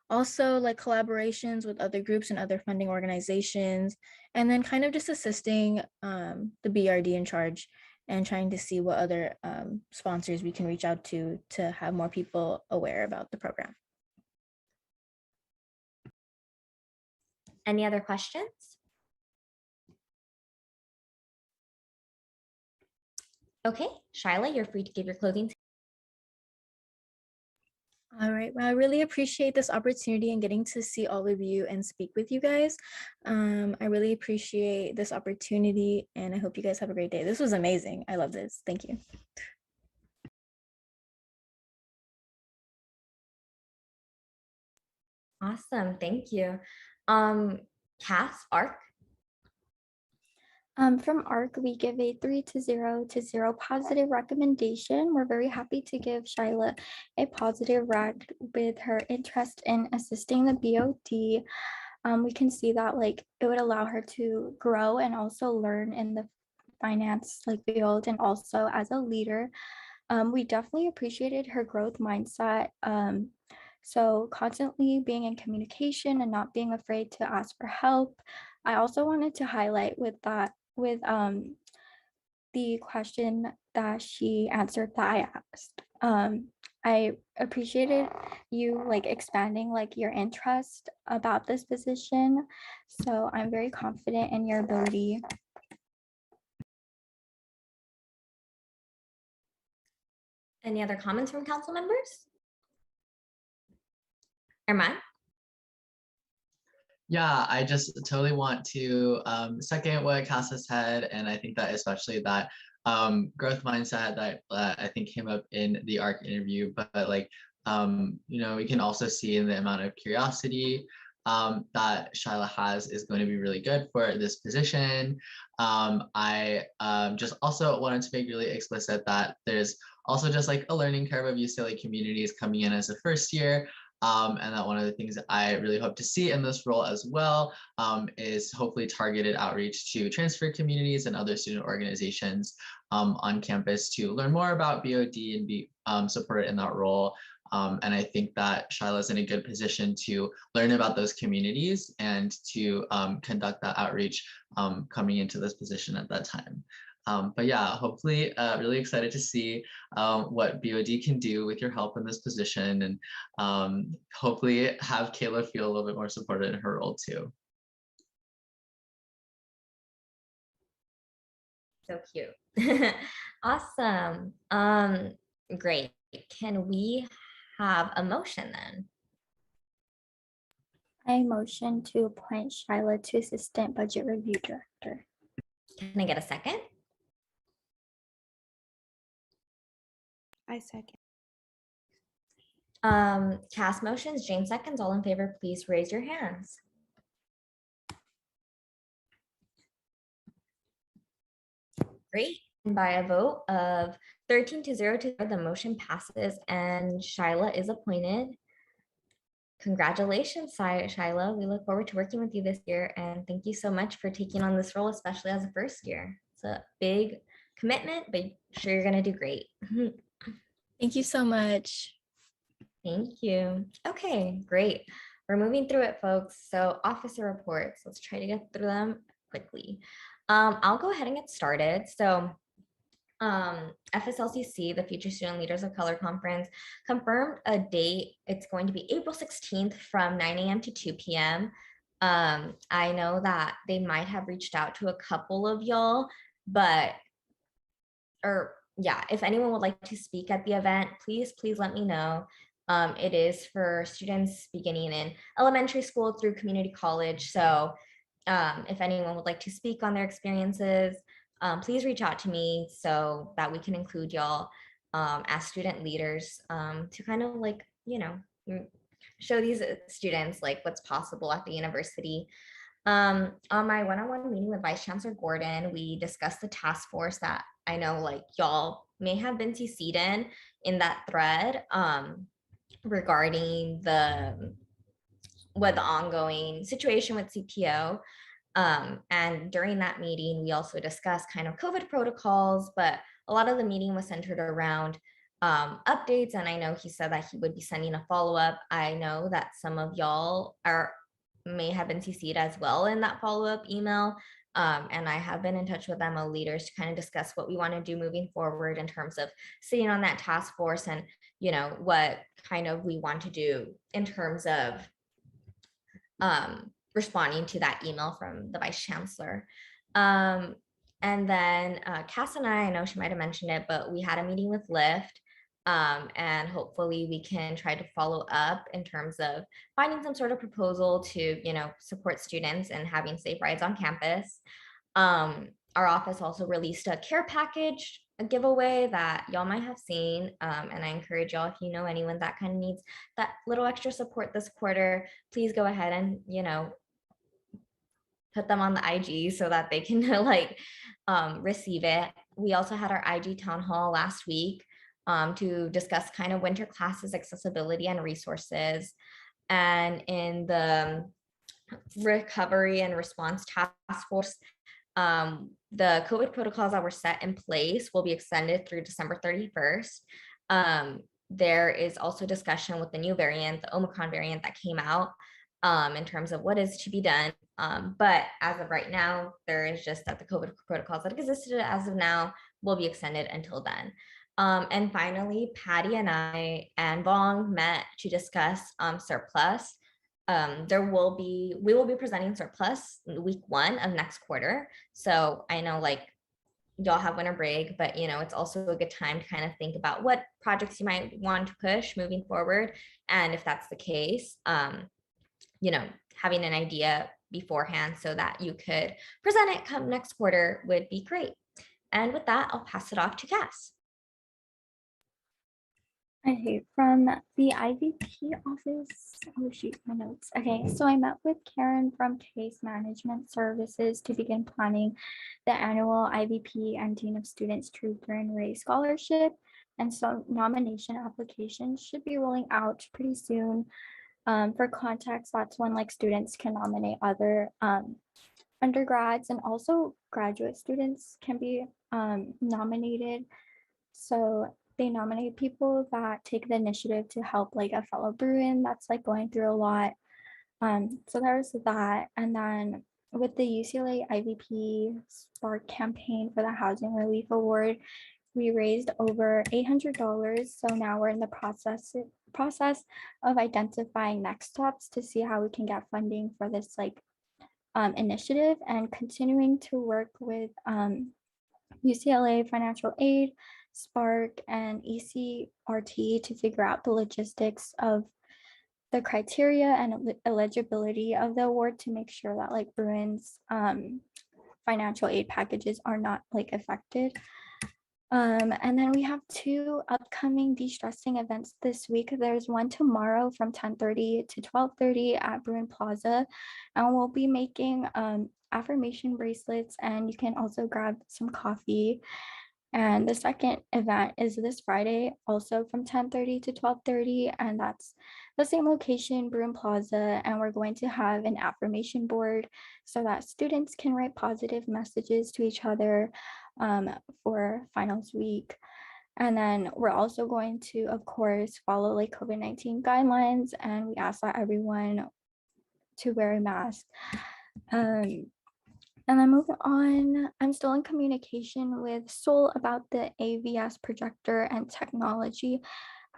Also like collaborations with other groups and other funding organizations, and then kind of just assisting the BRD in charge and trying to see what other sponsors we can reach out to have more people aware about the program. Any other questions? Okay, Shyla, you're free to give your closing. All right, well, I really appreciate this opportunity and getting to see all of you and speak with you guys. I really appreciate this opportunity and I hope you guys have a great day. This was amazing. I love this. Thank you. Awesome, thank you. Cass, Arc? From ARC, we give a 3 to 0 positive recommendation. We're very happy to give Shyla a positive rec with her interest in assisting the BOD. We can see that like it would allow her to grow and also learn in the finance like field and also as a leader. We definitely appreciated her growth mindset. So constantly being in communication and not being afraid to ask for help. I also wanted to highlight with that with the question that she answered that I asked. I appreciated you like expanding like your interest about this position. So I'm very confident in your ability. Any other comments from council members? Armand? Yeah, I just totally want to second what Casa said, and I think that especially that growth mindset that I think came up in the ARC interview, but like we can also see in the amount of curiosity that Shyla has is going to be really good for this position. I just also wanted to make really explicit that there's also just like a learning curve of UCLA communities coming in as a first year. And that one of the things that I really hope to see in this role as well is hopefully targeted outreach to transfer communities and other student organizations on campus to learn more about BOD and be supported in that role. And I think that Shyla is in a good position to learn about those communities and to conduct that outreach coming into this position at that time. But yeah, hopefully really excited to see what BOD can do with your help in this position, and hopefully have Kayla feel a little bit more supported in her role too. So cute. Awesome. Great. Can we have a motion then? I motion to appoint Shyla to Assistant Budget Review Director. Can I get a second? I second. Cast motions, Jane seconds. All in favor, please raise your hands. Great. And by a vote of 13 to 0 to 0, the motion passes and Shyla is appointed. Congratulations, Shyla. We look forward to working with you this year, and thank you so much for taking on this role, especially as a first year. It's a big commitment, but I'm sure you're going to do great. Thank you so much. Thank you. Okay, great. We're moving through it, folks. So officer reports, let's try to get through them quickly. I'll go ahead and get started. So FSLCC, the Future Student Leaders of Color Conference, confirmed a date. It's going to be April 16th from 9 a.m. to 2 p.m. I know that they might have reached out to a couple of y'all, but, if anyone would like to speak at the event, please let me know. It is for students beginning in elementary school through community college. So if anyone would like to speak on their experiences, please reach out to me so that we can include y'all as student leaders to kind of like, show these students like what's possible at the university. On my one-on-one meeting with Vice Chancellor Gordon, we discussed the task force that I know like y'all may have been CC'd in that thread regarding the ongoing situation with CPO. And during that meeting, we also discussed kind of COVID protocols, but a lot of the meeting was centered around updates. And I know he said that he would be sending a follow-up. I know that some of y'all may have been CC'd as well in that follow-up email. And I have been in touch with MO leaders to kind of discuss what we want to do moving forward in terms of sitting on that task force and, what kind of we want to do in terms of responding to that email from the Vice Chancellor. And then Cass and I know she might have mentioned it, but we had a meeting with Lyft. And hopefully we can try to follow up in terms of finding some sort of proposal to, support students and having safe rides on campus. Our office also released a care package, a giveaway that y'all might have seen. And I encourage y'all, if you know anyone that kind of needs that little extra support this quarter, please go ahead and, put them on the IG so that they can like receive it. We also had our IG town hall last week to discuss kind of winter classes accessibility and resources. And in the recovery and response task force, the COVID protocols that were set in place will be extended through December 31st. There is also discussion with the new variant, the Omicron variant that came out, in terms of what is to be done. But as of right now, there is just that the COVID protocols that existed as of now will be extended until then. And finally, Patty and I and Vong met to discuss surplus. We will be presenting surplus week 1 of next quarter. So I know like y'all have winter break, but it's also a good time to kind of think about what projects you might want to push moving forward. And if that's the case, having an idea beforehand so that you could present it come next quarter would be great. And with that, I'll pass it off to Cass. Okay, from the IVP office, oh shoot, my notes. Okay, so I met with Karen from Case Management Services to begin planning the annual IVP and Dean of Students Truth and Ray Scholarship. And so nomination applications should be rolling out pretty soon. For context, that's when like students can nominate other undergrads, and also graduate students can be nominated. So they nominate people that take the initiative to help like a fellow Bruin that's like going through a lot. So there's that. And then with the UCLA IVP Spark campaign for the Housing Relief Award, we raised over $800. So now we're in the process of identifying next steps to see how we can get funding for this like initiative, and continuing to work with UCLA Financial Aid, Spark, and ECRT to figure out the logistics of the criteria and eligibility of the award to make sure that like Bruins financial aid packages are not like affected. And then we have 2 upcoming de-stressing events this week. There's one tomorrow from 10:30 to 12:30 at Bruin Plaza, and we'll be making affirmation bracelets, and you can also grab some coffee. And the second event is this Friday, also from 10:30 to 12:30, and that's the same location, Bruin Plaza, and we're going to have an affirmation board so that students can write positive messages to each other for finals week. And then we're also going to, of course, follow like COVID-19 guidelines, and we ask that everyone to wear a mask. And then moving on, I'm still in communication with Sol about the AVS projector and technology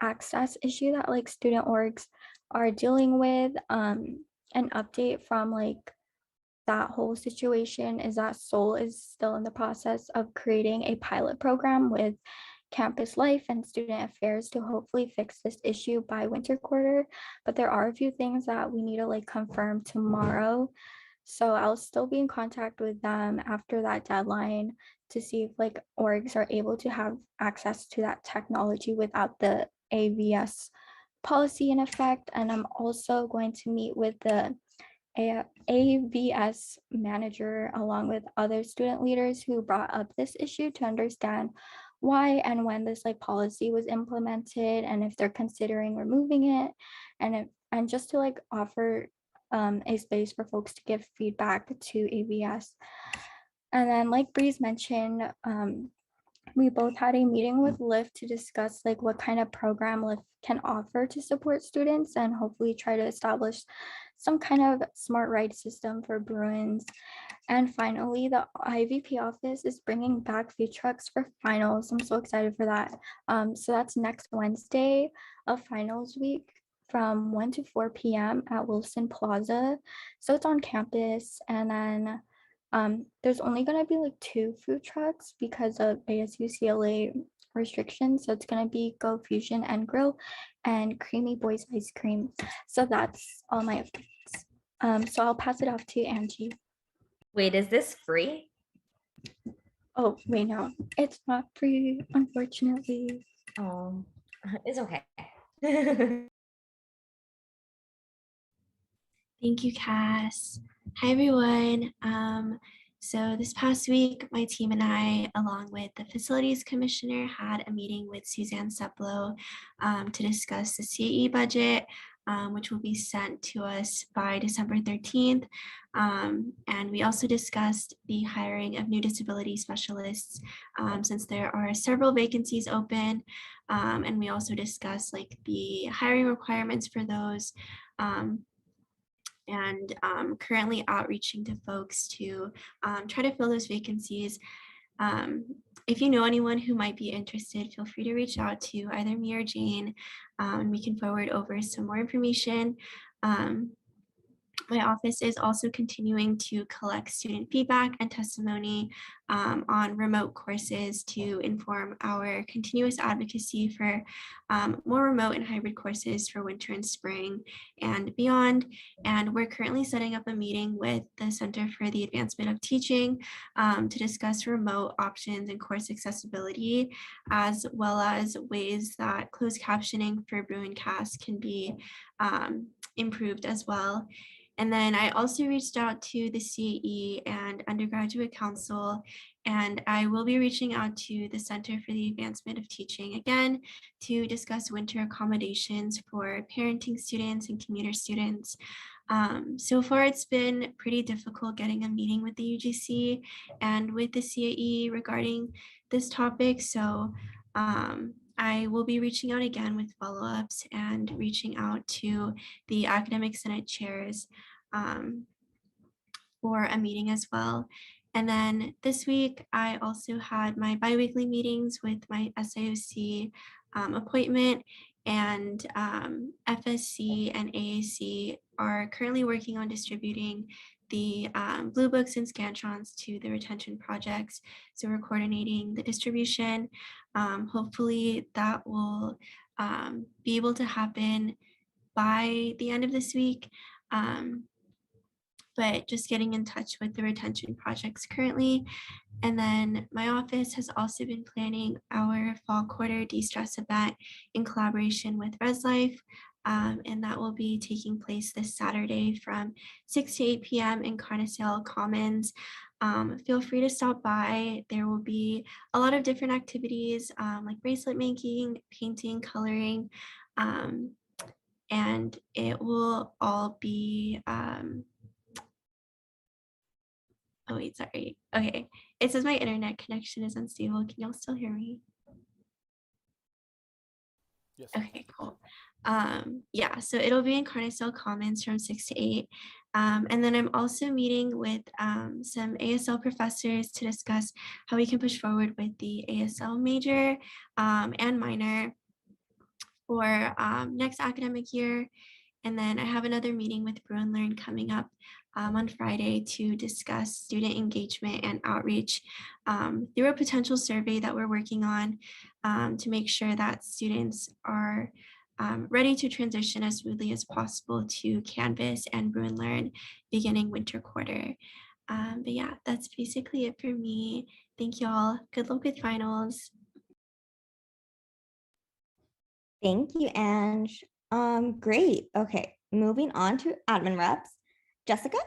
access issue that like student orgs are dealing with. An update from like that whole situation is that Sol is still in the process of creating a pilot program with Campus Life and Student Affairs to hopefully fix this issue by winter quarter. But there are a few things that we need to like confirm tomorrow. So I'll still be in contact with them after that deadline to see if like orgs are able to have access to that technology without the AVS policy in effect. And I'm also going to meet with the AVS manager along with other student leaders who brought up this issue to understand why and when this like policy was implemented, and if they're considering removing it, and just to like offer a space for folks to give feedback to AVS. And then like Breeze mentioned, we both had a meeting with Lyft to discuss like what kind of program Lyft can offer to support students and hopefully try to establish some kind of smart ride system for Bruins. And finally, the IVP office is bringing back food trucks for finals. I'm so excited for that. So that's next Wednesday of finals week from 1 to 4 p.m. at Wilson Plaza. So it's on campus. And then there's only going to be like 2 food trucks because of ASUCLA restrictions. So it's going to be Go Fusion and Grill and Creamy Boys Ice Cream. So that's all my updates. So I'll pass it off to Angie. Wait, is this free? Oh, wait, no, it's not free, unfortunately. It's okay. Thank you, Cass. Hi, everyone. So this past week, my team and I, along with the Facilities Commissioner, had a meeting with Suzanne Seplow to discuss the CAE budget, which will be sent to us by December 13th. And we also discussed the hiring of new disability specialists since there are several vacancies open. And we also discussed like the hiring requirements for those. And currently outreaching to folks to try to fill those vacancies. If you know anyone who might be interested, feel free to reach out to either me or Jane, and we can forward over some more information. My office is also continuing to collect student feedback and testimony on remote courses to inform our continuous advocacy for more remote and hybrid courses for winter and spring and beyond. And we're currently setting up a meeting with the Center for the Advancement of Teaching to discuss remote options and course accessibility, as well as ways that closed captioning for Bruincast can be improved as well. And then I also reached out to the CAE and Undergraduate Council, and I will be reaching out to the Center for the Advancement of Teaching again to discuss winter accommodations for parenting students and commuter students. So far, it's been pretty difficult getting a meeting with the UGC and with the CAE regarding this topic. So I will be reaching out again with follow-ups and reaching out to the academic senate chairs for a meeting as well. And then this week, I also had my biweekly meetings with my SIOC appointment, and FSC and AAC are currently working on distributing the Blue Books and Scantrons to the retention projects. So we're coordinating the distribution. Hopefully that will be able to happen by the end of this week. But just getting in touch with the retention projects currently. And then my office has also been planning our fall quarter de-stress event in collaboration with Res Life. And that will be taking place this Saturday from 6 to 8 p.m. in Carnesale Commons. Feel free to stop by. There will be a lot of different activities like bracelet making, painting, coloring, and it will all be, oh wait, sorry. Okay, it says my internet connection is unstable. Can y'all still hear me? Yes. Okay, cool. Yeah, so it'll be in Carnesale Commons from 6 to 8. And then I'm also meeting with some ASL professors to discuss how we can push forward with the ASL major and minor for next academic year. And then I have another meeting with Brew and Learn coming up on Friday to discuss student engagement and outreach through a potential survey that we're working on to make sure that students are ready to transition as smoothly as possible to Canvas and Brew and Learn beginning winter quarter. But yeah, that's basically it for me. Thank you all. Good luck with finals. Thank you, Ange. Great. Okay, moving on to admin reps. Jessica?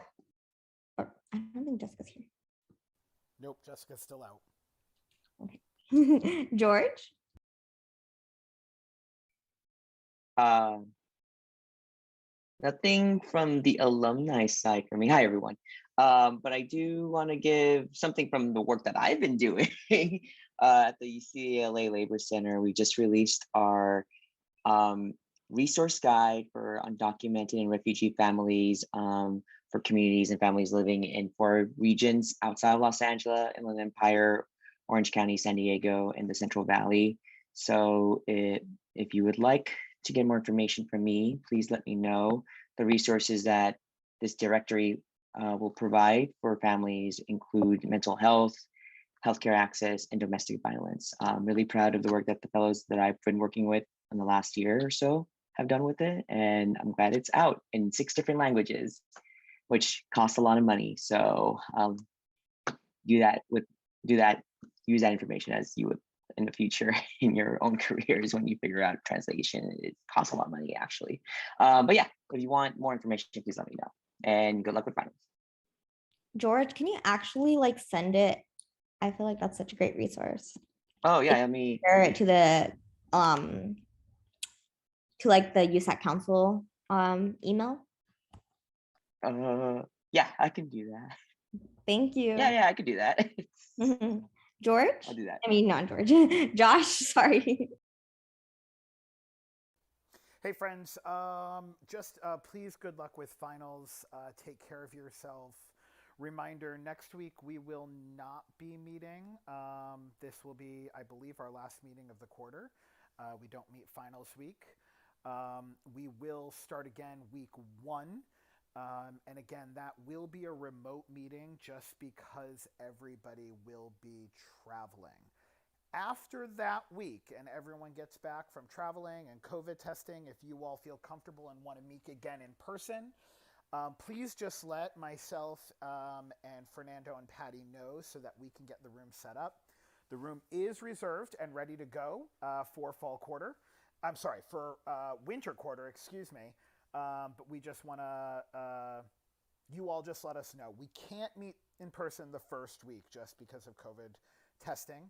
Or, I don't think Jessica's here. Nope, Jessica's still out. Okay. George? Nothing from the alumni side for me. Hi, everyone. But I do want to give something from the work that I've been doing at the UCLA Labor Center. We just released our resource guide for undocumented and refugee families, for communities and families living in 4 regions outside of Los Angeles, Inland Empire, Orange County, San Diego, and the Central Valley. So if you would like to get more information from me, please let me know. The resources that this directory will provide for families include mental health, healthcare access, and domestic violence. I'm really proud of the work that the fellows that I've been working with in the last year or so have done with it, and I'm glad it's out in 6 different languages, which costs a lot of money. So use that information as you would in the future in your own careers when you figure out translation. It costs a lot of money actually. But yeah, if you want more information, please let me know. And good luck with finals. George, can you actually like send it? I feel like that's such a great resource. Oh yeah, let me share it to the like the USAC council email. Yeah, I can do that. Thank you. Yeah, I could do that. George? I'll do that. I mean, not George. Josh, sorry. Hey friends, just please good luck with finals. Take care of yourself. Reminder, next week we will not be meeting. This will be, I believe, our last meeting of the quarter. We don't meet finals week. We will start again week 1. And again, that will be a remote meeting just because everybody will be traveling. After that week and everyone gets back from traveling and COVID testing, if you all feel comfortable and want to meet again in person, please just let myself and Fernando and Patty know so that we can get the room set up. The room is reserved and ready to go for fall quarter. I'm sorry, for winter quarter, excuse me. But we just want to, you all just let us know. We can't meet in person the first week just because of COVID testing.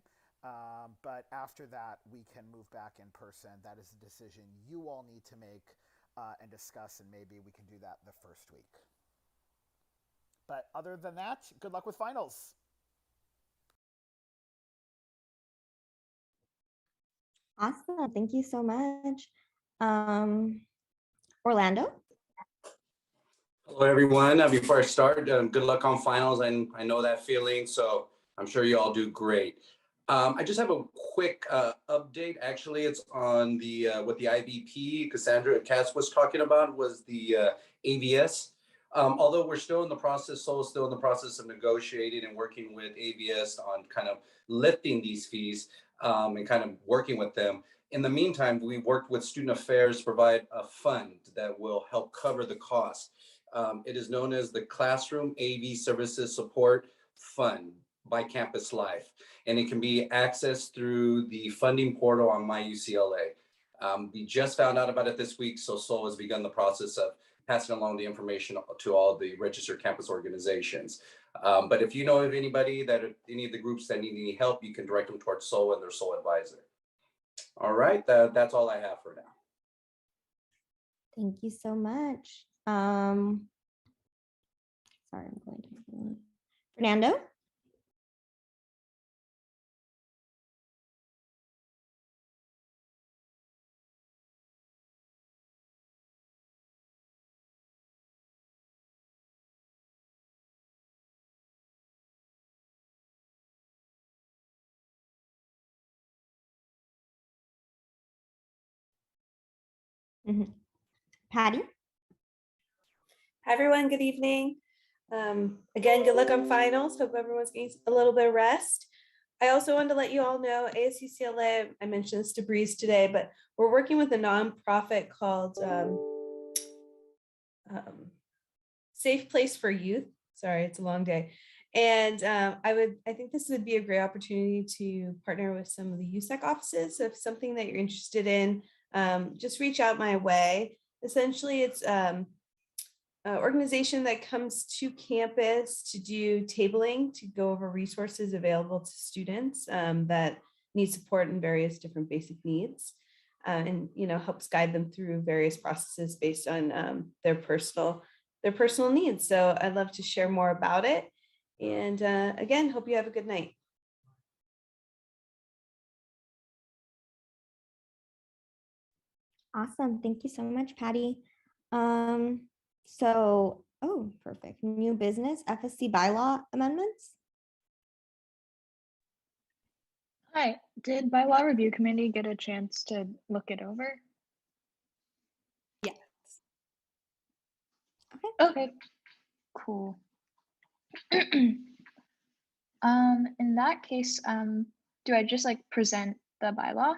But after that, we can move back in person. That is a decision you all need to make and discuss, and maybe we can do that the first week. But other than that, good luck with finals. Awesome. Thank you so much. Orlando? Hello, everyone. Before I start, good luck on finals. I know that feeling, so I'm sure you all do great. I just have a quick update. Actually, it's on the what the IBP Cassandra Cass was talking about was the AVS. Although we're still in the process, Seoul's still in the process of negotiating and working with AVS on kind of lifting these fees and kind of working with them. In the meantime, we worked with Student Affairs to provide a fund that will help cover the cost. It is known as the Classroom AV Services Support Fund by Campus Life, and it can be accessed through the funding portal on MyUCLA. We just found out about it this week, so Seoul has begun the process of passing along the information to all the registered campus organizations. But if you know of anybody any of the groups that need any help, you can direct them towards Seoul and their Seoul advisor. All right, that's all I have for now. Thank you so much. Sorry, I'm going to Fernando? Patty? Hi, everyone. Good evening. Again, good luck on finals. Hope everyone's getting a little bit of rest. I also wanted to let you all know ASUCLA, I mentioned this to Breeze today, but we're working with a nonprofit called Safe Place for Youth. Sorry, it's a long day. And I think this would be a great opportunity to partner with some of the USAC offices. So if something that you're interested in, just reach out my way. Essentially, it's an organization that comes to campus to do tabling, to go over resources available to students that need support in various different basic needs, and helps guide them through various processes based on their personal needs. So I'd love to share more about it. And again, hope you have a good night. Awesome. Thank you so much, Patty. Oh, perfect. New business, FSC bylaw amendments. Hi, did bylaw review committee get a chance to look it over? Yes. Okay, cool. In that case, do I just like present the bylaw?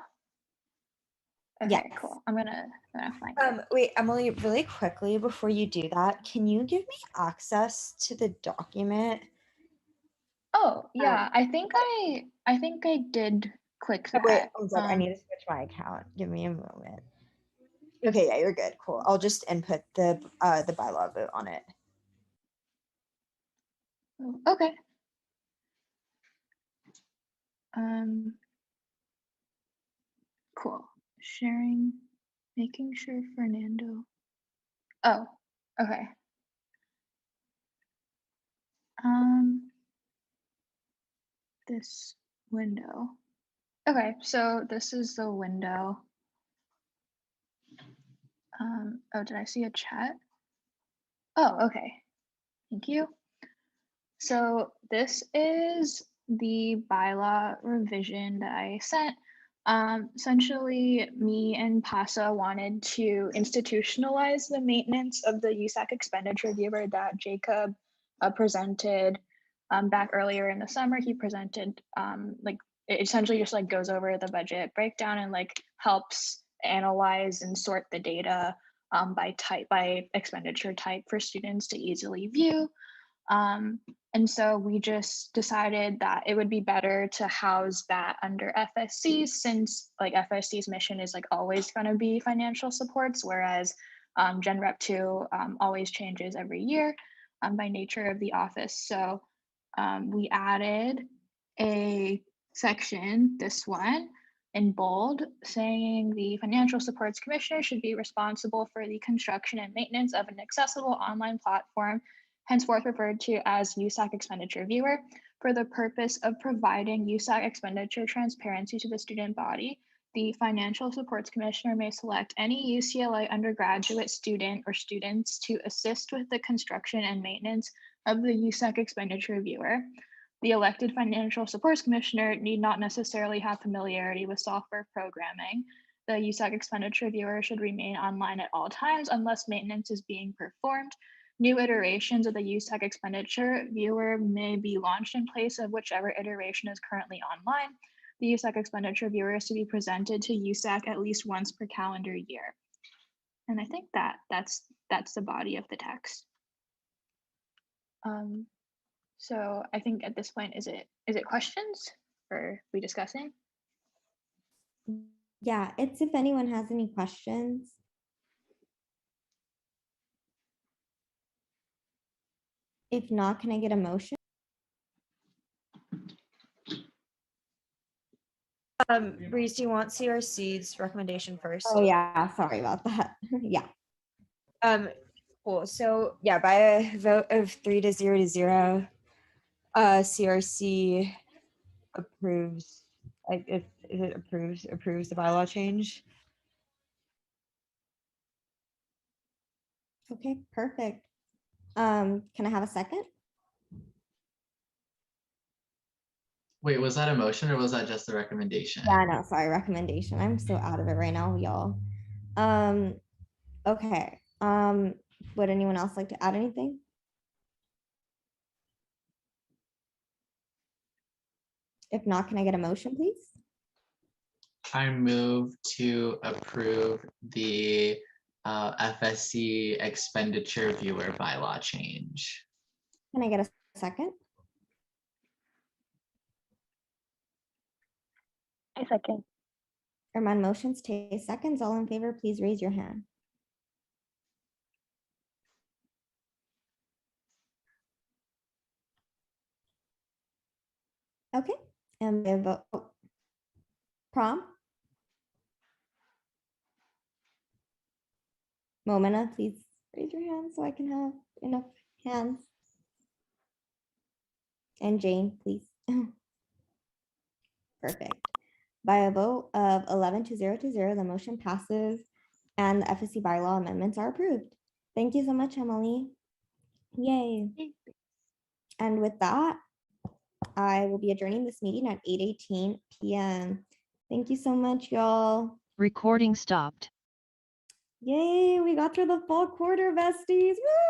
Okay, Yes. cool. I'm gonna find it. Wait, Emily, really quickly before you do that, can you give me access to the document? Oh yeah, I think I did click Oh, wait, that. oh, good. I need to switch my account. Give me a moment. Okay, yeah, you're good. Cool. I'll just input the bylaw vote on it. Oh, okay. Cool. Sharing, making sure Fernando. Oh, okay. This window. Okay, so this is the window. Oh, did I see a chat? Oh, okay. Thank you. So this is the bylaw revision that I sent. Essentially, me and PASA wanted to institutionalize the maintenance of the USAC expenditure viewer that Jacob presented back earlier in the summer. He presented like it essentially just like goes over the budget breakdown and like helps analyze and sort the data by type, by expenditure type for students to easily view. And so we just decided that it would be better to house that under FSC, since like FSC's mission is like always going to be financial supports, whereas Gen Rep 2 always changes every year by nature of the office. So we added a section, this one, in bold, saying the Financial Supports Commissioner should be responsible for the construction and maintenance of an accessible online platform, henceforth referred to as USAC Expenditure Viewer, for the purpose of providing USAC expenditure transparency to the student body. The Financial Supports Commissioner may select any UCLA undergraduate student or students to assist with the construction and maintenance of the USAC Expenditure Viewer. The elected Financial Supports Commissioner need not necessarily have familiarity with software programming. The USAC Expenditure Viewer should remain online at all times unless maintenance is being performed. New iterations of the USAC Expenditure Viewer may be launched in place of whichever iteration is currently online. The USAC Expenditure Viewer is to be presented to USAC at least once per calendar year. And I think that's the body of the text. So I think at this point, is it questions or are we discussing? Yeah, it's if anyone has any questions. If not, can I get a motion? Breeze, do you want CRC's recommendation first? Oh yeah, sorry about that. Yeah. Cool. So yeah, by a vote of 3-0, CRC approves. If it approves the bylaw change. Okay, perfect. Can I have a second? Wait, was that a motion or was that just a recommendation? Yeah, no, sorry, recommendation. I'm so out of it right now, y'all. Okay. Would anyone else like to add anything? If not, can I get a motion, please? I move to approve the FSC expenditure viewer bylaw change. Can I get a second? I second. Armand motions, Tay seconds. All in favor, please raise your hand. Okay, and the vote. Prom? Momena, please raise your hand so I can have enough hands. And Jane, please. Perfect. By a vote of 11-0, the motion passes and the FSC bylaw amendments are approved. Thank you so much, Emily. Yay. And with that, I will be adjourning this meeting at 8:18 p.m. Thank you so much, y'all. Recording stopped. Yay, we got through the fall quarter, besties. Woo!